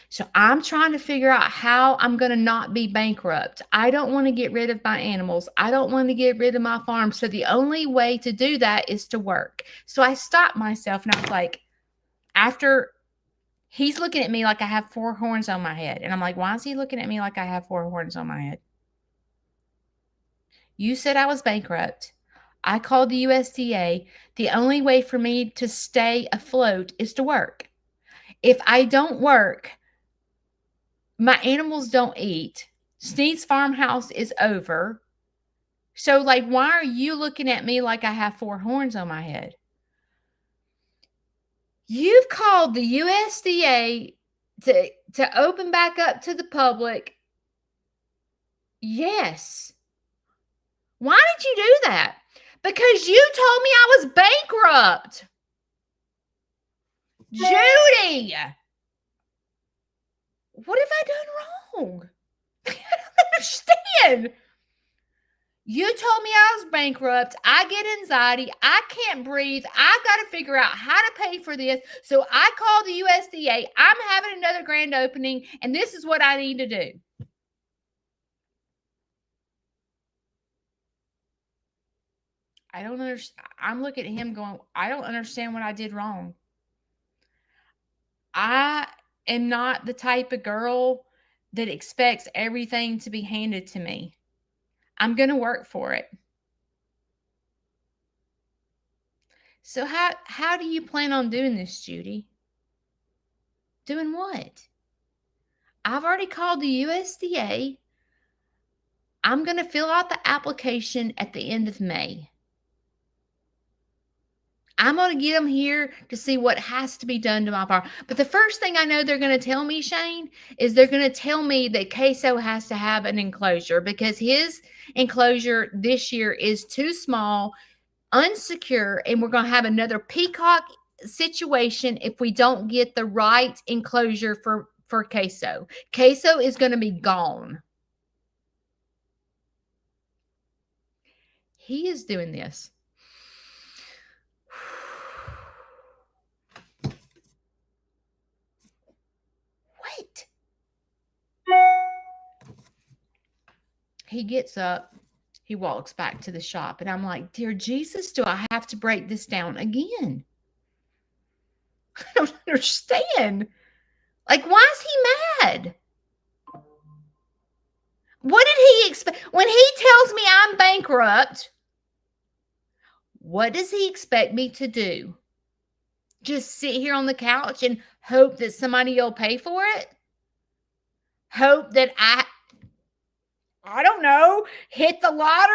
So I'm trying to figure out how I'm going to not be bankrupt. I don't want to get rid of my animals. I don't want to get rid of my farm. So the only way to do that is to work. So I stopped myself and I was like, after he's looking at me like I have 4 horns on my head. And I'm like, why is he looking at me like I have 4 horns on my head? You said I was bankrupt. I called the USDA. The only way for me to stay afloat is to work. If I don't work, my animals don't eat. Sneed's farmhouse is over. So, like, why are you looking at me like I have 4 horns on my head? You've called the USDA to open back up to the public. Yes. Why did you do that? Because you told me I was bankrupt. Judy, what have I done wrong? I don't understand. You told me I was bankrupt. I get anxiety. I can't breathe. I've got to figure out how to pay for this. So I called the USDA. I'm having another grand opening, and this is what I need to do. I don't understand. I'm looking at him going, I don't understand what I did wrong. I am not the type of girl that expects everything to be handed to me. I'm going to work for it. So how do you plan on doing this, Judy? Doing what? I've already called the USDA. I'm going to fill out the application at the end of May. I'm going to get them here to see what has to be done to my farm. But the first thing I know they're going to tell me, Shane, is they're going to tell me that Queso has to have an enclosure because his enclosure this year is too small, unsecure, and we're going to have another peacock situation if we don't get the right enclosure for Queso. Queso is going to be gone. He is doing this. Wait. He gets up. He walks back to the shop. And I'm like, dear Jesus, do I have to break this down again? I don't understand. Like, why is he mad? What did he expect? When he tells me I'm bankrupt, what does he expect me to do? Just sit here on the couch and hope that somebody will pay for it? Hope that I don't know, hit the lottery?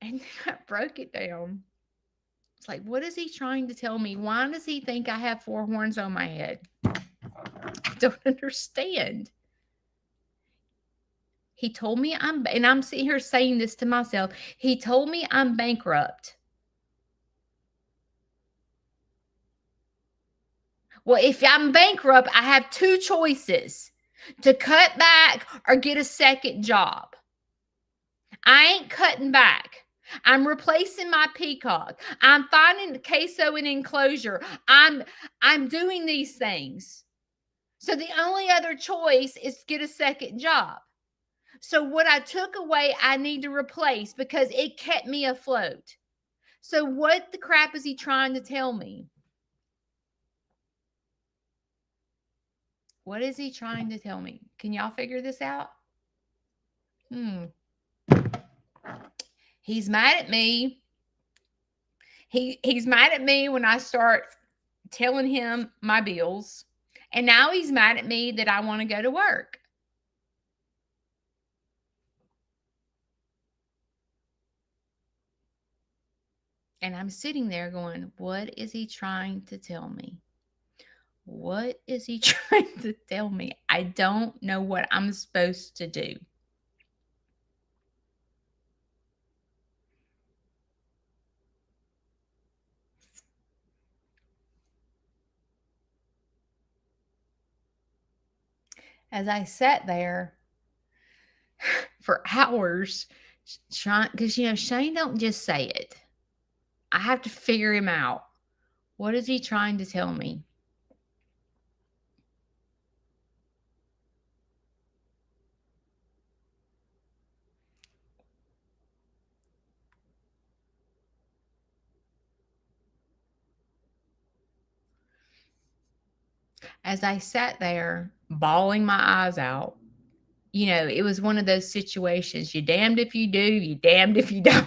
And then I broke it down. It's like, what is he trying to tell me? Why does he think I have 4 horns on my head? I don't understand. He told me and I'm sitting here saying this to myself. He told me I'm bankrupt. Well, if I'm bankrupt, I have 2 choices: to cut back or get a second job. I ain't cutting back. I'm replacing my peacock. I'm finding Queso in enclosure. I'm doing these things. So the only other choice is to get a second job. So what I took away, I need to replace because it kept me afloat. So what the crap is he trying to tell me? What is he trying to tell me? Can y'all figure this out? He's mad at me. He's mad at me when I start telling him my bills. And now he's mad at me that I want to go to work. And I'm sitting there going, what is he trying to tell me? What is he trying to tell me? I don't know what I'm supposed to do. As I sat there for hours trying, because Shane don't just say it. I have to figure him out. What is he trying to tell me? As I sat there bawling my eyes out, it was one of those situations. You damned if you do, you damned if you don't.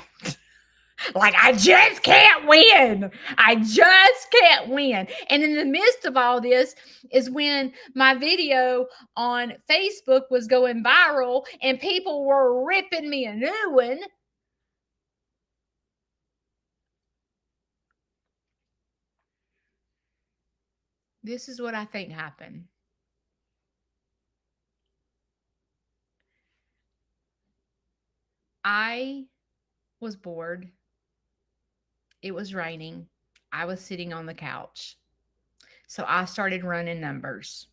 Like, I just can't win. I just can't win. And in the midst of all this is when my video on Facebook was going viral and people were ripping me a new one. This is what I think happened. I was bored. It was raining. I was sitting on the couch. So I started running numbers.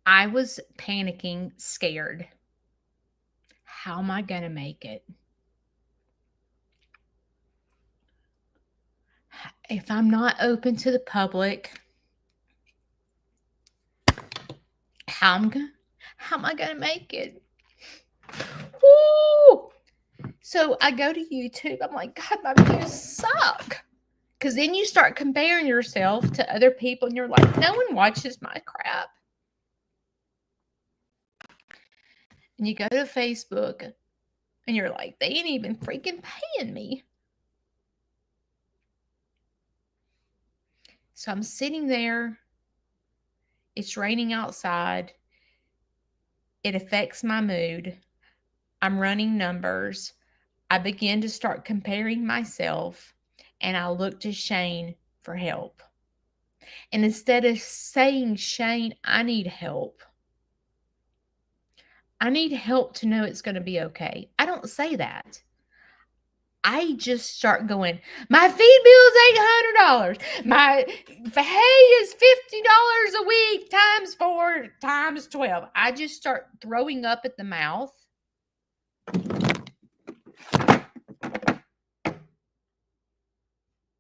I was panicking, scared. How am I going to make it? If I'm not open to the public, how am I going to make it? Woo! So I go to YouTube. I'm like, God, my views suck. Because then you start comparing yourself to other people and you're like, no one watches my crap. And you go to Facebook and you're like, they ain't even freaking paying me. So I'm sitting there. It's raining outside. It affects my mood. I'm running numbers. I begin to start comparing myself, and I look to Shane for help. And instead of saying, Shane, I need help to know it's going to be okay, I don't say that. I just start going, my feed bill is $800. My hay is $50 a week times 4 times 12. I just start throwing up at the mouth.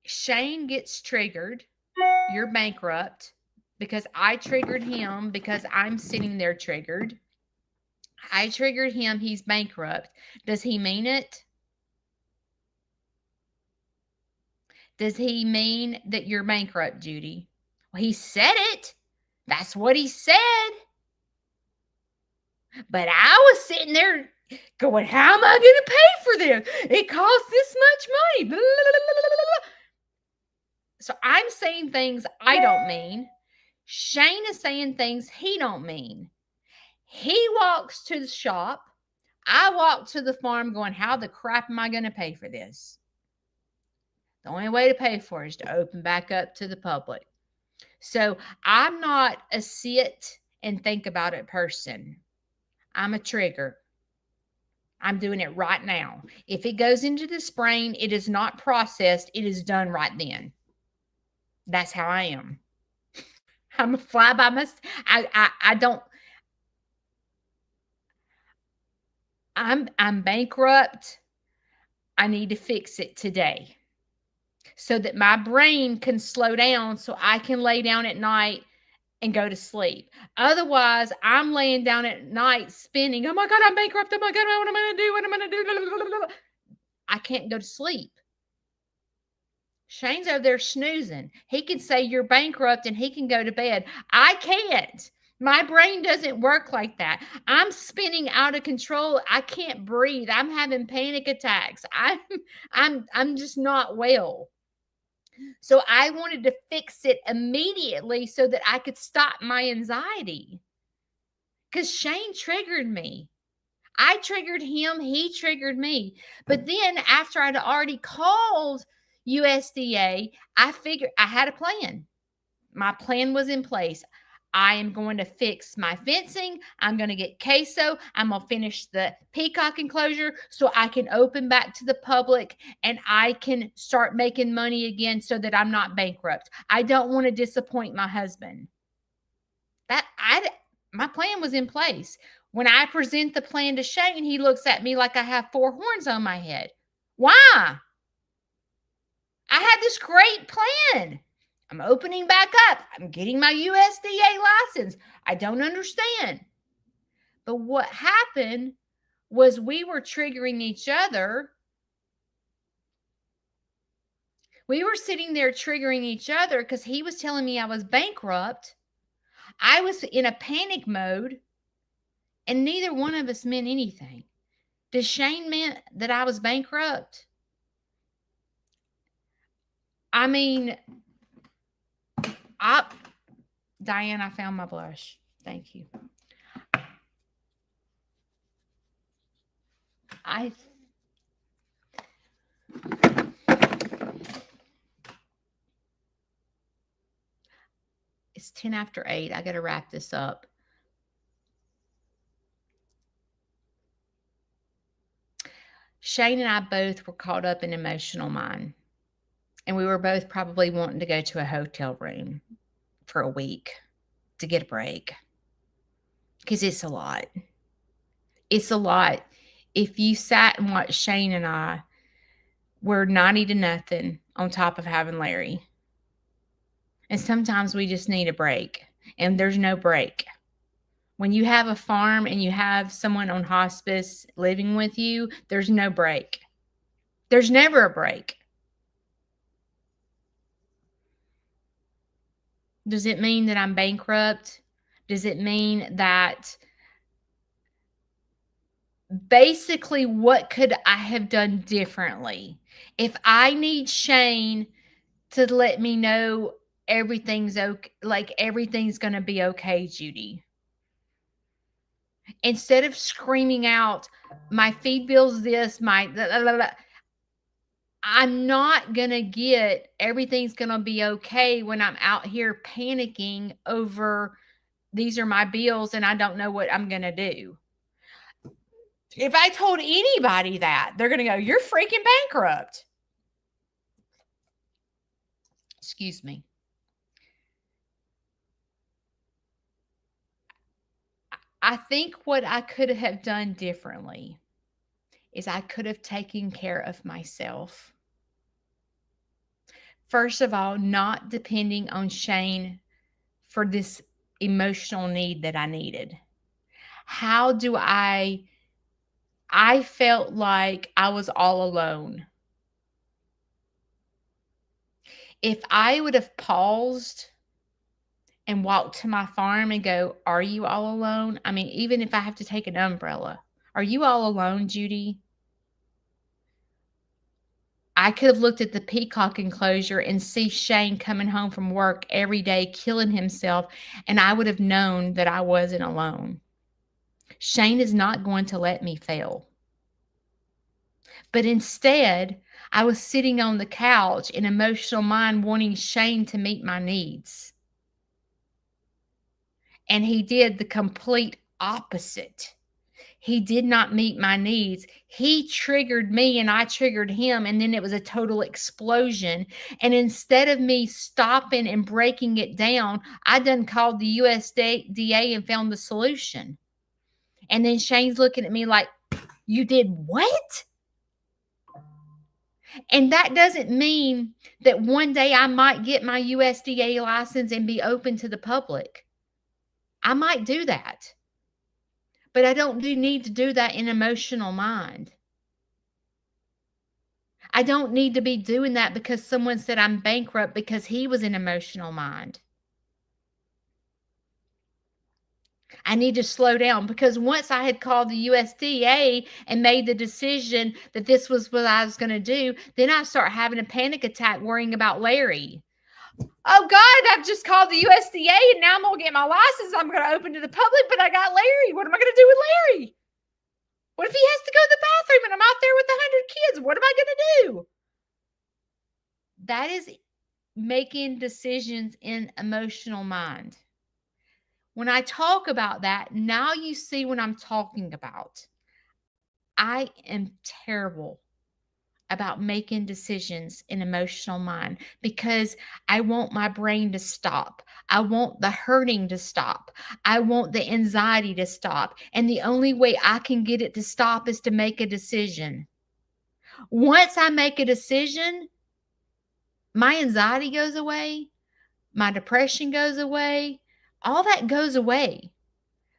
Shane gets triggered. You're bankrupt, because I triggered him, because I'm sitting there triggered. I triggered him. He's bankrupt. Does he mean it? Does he mean that you're bankrupt, Judy? Well, he said it. That's what he said. But I was sitting there going, how am I going to pay for this? It costs this much money. Blah, blah, blah. So I'm saying things I don't mean. Shane is saying things he don't mean. He walks to the shop. I walk to the farm going, how the crap am I going to pay for this? The only way to pay for it is to open back up to the public. So I'm not a sit and think about it person. I'm a trigger. I'm doing it right now. If it goes into this brain, it is not processed. It is done right then. That's how I am. I'm a fly by myself. I don't. I'm bankrupt. I need to fix it today so that my brain can slow down so I can lay down at night and go to sleep. Otherwise, I'm laying down at night spinning, oh my God, I'm bankrupt. Oh my God, what am I going to do? What am I going to do? I can't go to sleep. Shane's over there snoozing. He can say you're bankrupt and he can go to bed. I can't. My brain doesn't work like that. I'm spinning out of control. I can't breathe. I'm having panic attacks. I'm just not well. So I wanted to fix it immediately so that I could stop my anxiety. Because Shane triggered me. I triggered him. He triggered me. But then after I'd already called USDA, I figured I had a plan. My plan was in place. I am going to fix my fencing. I'm going to get queso. I'm going to finish the peacock enclosure so I can open back to the public and I can start making money again so that I'm not bankrupt. I don't want to disappoint my husband. My plan was in place. When I present the plan to Shane, he looks at me like I have four horns on my head. Why? I had this great plan. I'm opening back up. I'm getting my USDA license. I don't understand. But what happened was we were triggering each other. We were sitting there triggering each other because he was telling me I was bankrupt. I was in a panic mode, and neither one of us meant anything. Does Shane meant that I was bankrupt? I mean, Diane, I found my blush. Thank you. It's 10 after 8. I got to wrap this up. Shane and I both were caught up in emotional mind. And we were both probably wanting to go to a hotel room for a week to get a break. Because it's a lot. It's a lot. If you sat and watched Shane and I, we're 90 to nothing on top of having Larry. And sometimes we just need a break. And there's no break. When you have a farm and you have someone on hospice living with you, there's no break. There's never a break. Does it mean that I'm bankrupt? Does it mean that basically what could I have done differently? If I need Shane to let me know everything's okay, like everything's going to be okay, Judy. Instead of screaming out, my feed bill's this, my blah, blah, blah, I'm not going to get everything's going to be okay when I'm out here panicking over these are my bills and I don't know what I'm going to do. If I told anybody that, they're going to go, you're freaking bankrupt. Excuse me. I think what I could have done differently is I could have taken care of myself. First of all, not depending on Shane for this emotional need that I needed. How do I felt like I was all alone. If I would have paused and walked to my farm and go, are you all alone? I mean, even if I have to take an umbrella, are you all alone, Judy? I could have looked at the peacock enclosure and see Shane coming home from work every day, killing himself, and I would have known that I wasn't alone. Shane is not going to let me fail. But instead, I was sitting on the couch in emotional mind wanting Shane to meet my needs. And he did the complete opposite. He did not meet my needs. He triggered me and I triggered him. And then it was a total explosion. And instead of me stopping and breaking it down, I done called the USDA and found the solution. And then Shane's looking at me like, you did what? And that doesn't mean that one day I might get my USDA license and be open to the public. I might do that. But I don't need to do that in emotional mind. I don't need to be doing that because someone said I'm bankrupt because he was in emotional mind. I need to slow down because once I had called the USDA and made the decision that this was what I was going to do, then I start having a panic attack worrying about Larry. Oh God, I've just called the USDA and now I'm going to get my license. I'm going to open to the public, but I got Larry. What am I going to do with Larry? What if he has to go to the bathroom and I'm out there with 100 kids? What am I going to do? That is making decisions in emotional mind. When I talk about that, now you see what I'm talking about. I am terrible about making decisions in emotional mind because I want my brain to stop. I want the hurting to stop. I want the anxiety to stop. And the only way I can get it to stop is to make a decision. Once I make a decision, my anxiety goes away, my depression goes away, all that goes away.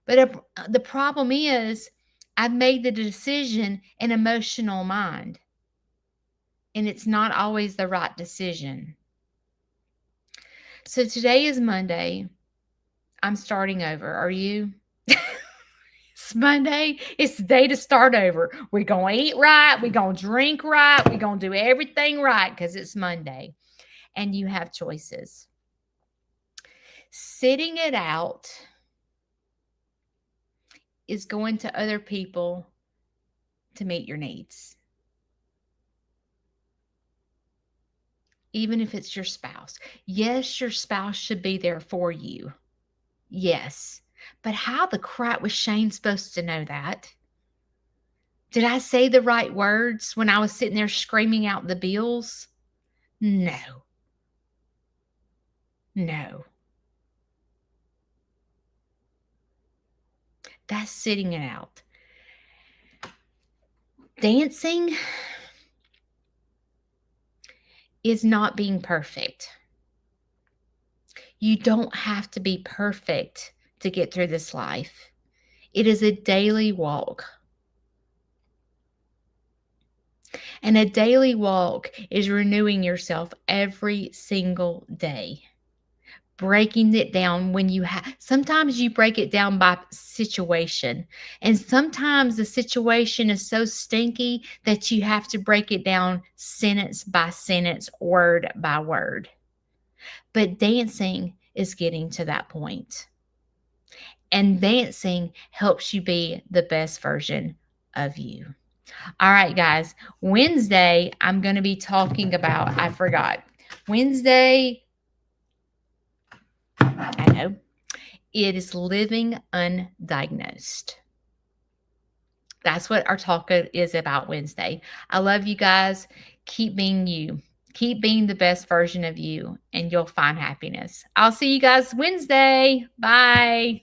But the problem is, I've made the decision in emotional mind, and it's not always the right decision. So today is Monday. I'm starting over. Are you? It's Monday. It's the day to start over. We're going to eat right. We're going to drink right. We're going to do everything right because it's Monday. And you have choices. Sitting it out is going to other people to meet your needs. Even if it's your spouse. Yes, your spouse should be there for you. Yes. But how the crap was Shane supposed to know that? Did I say the right words when I was sitting there screaming out the bills? No. No. That's sitting it out. Dancing is not being perfect. You don't have to be perfect to get through this life. It is a daily walk. And a daily walk is renewing yourself every single day. Breaking it down when you have, sometimes you break it down by situation. And sometimes the situation is so stinky that you have to break it down sentence by sentence, word by word. But dancing is getting to that point. And dancing helps you be the best version of you. All right, guys. Wednesday, I'm going to be talking about, I forgot. Wednesday, I know, it is living undiagnosed. That's what our talk is about Wednesday. I love you guys. Keep being you. Keep being the best version of you, and you'll find happiness. I'll see you guys Wednesday. Bye.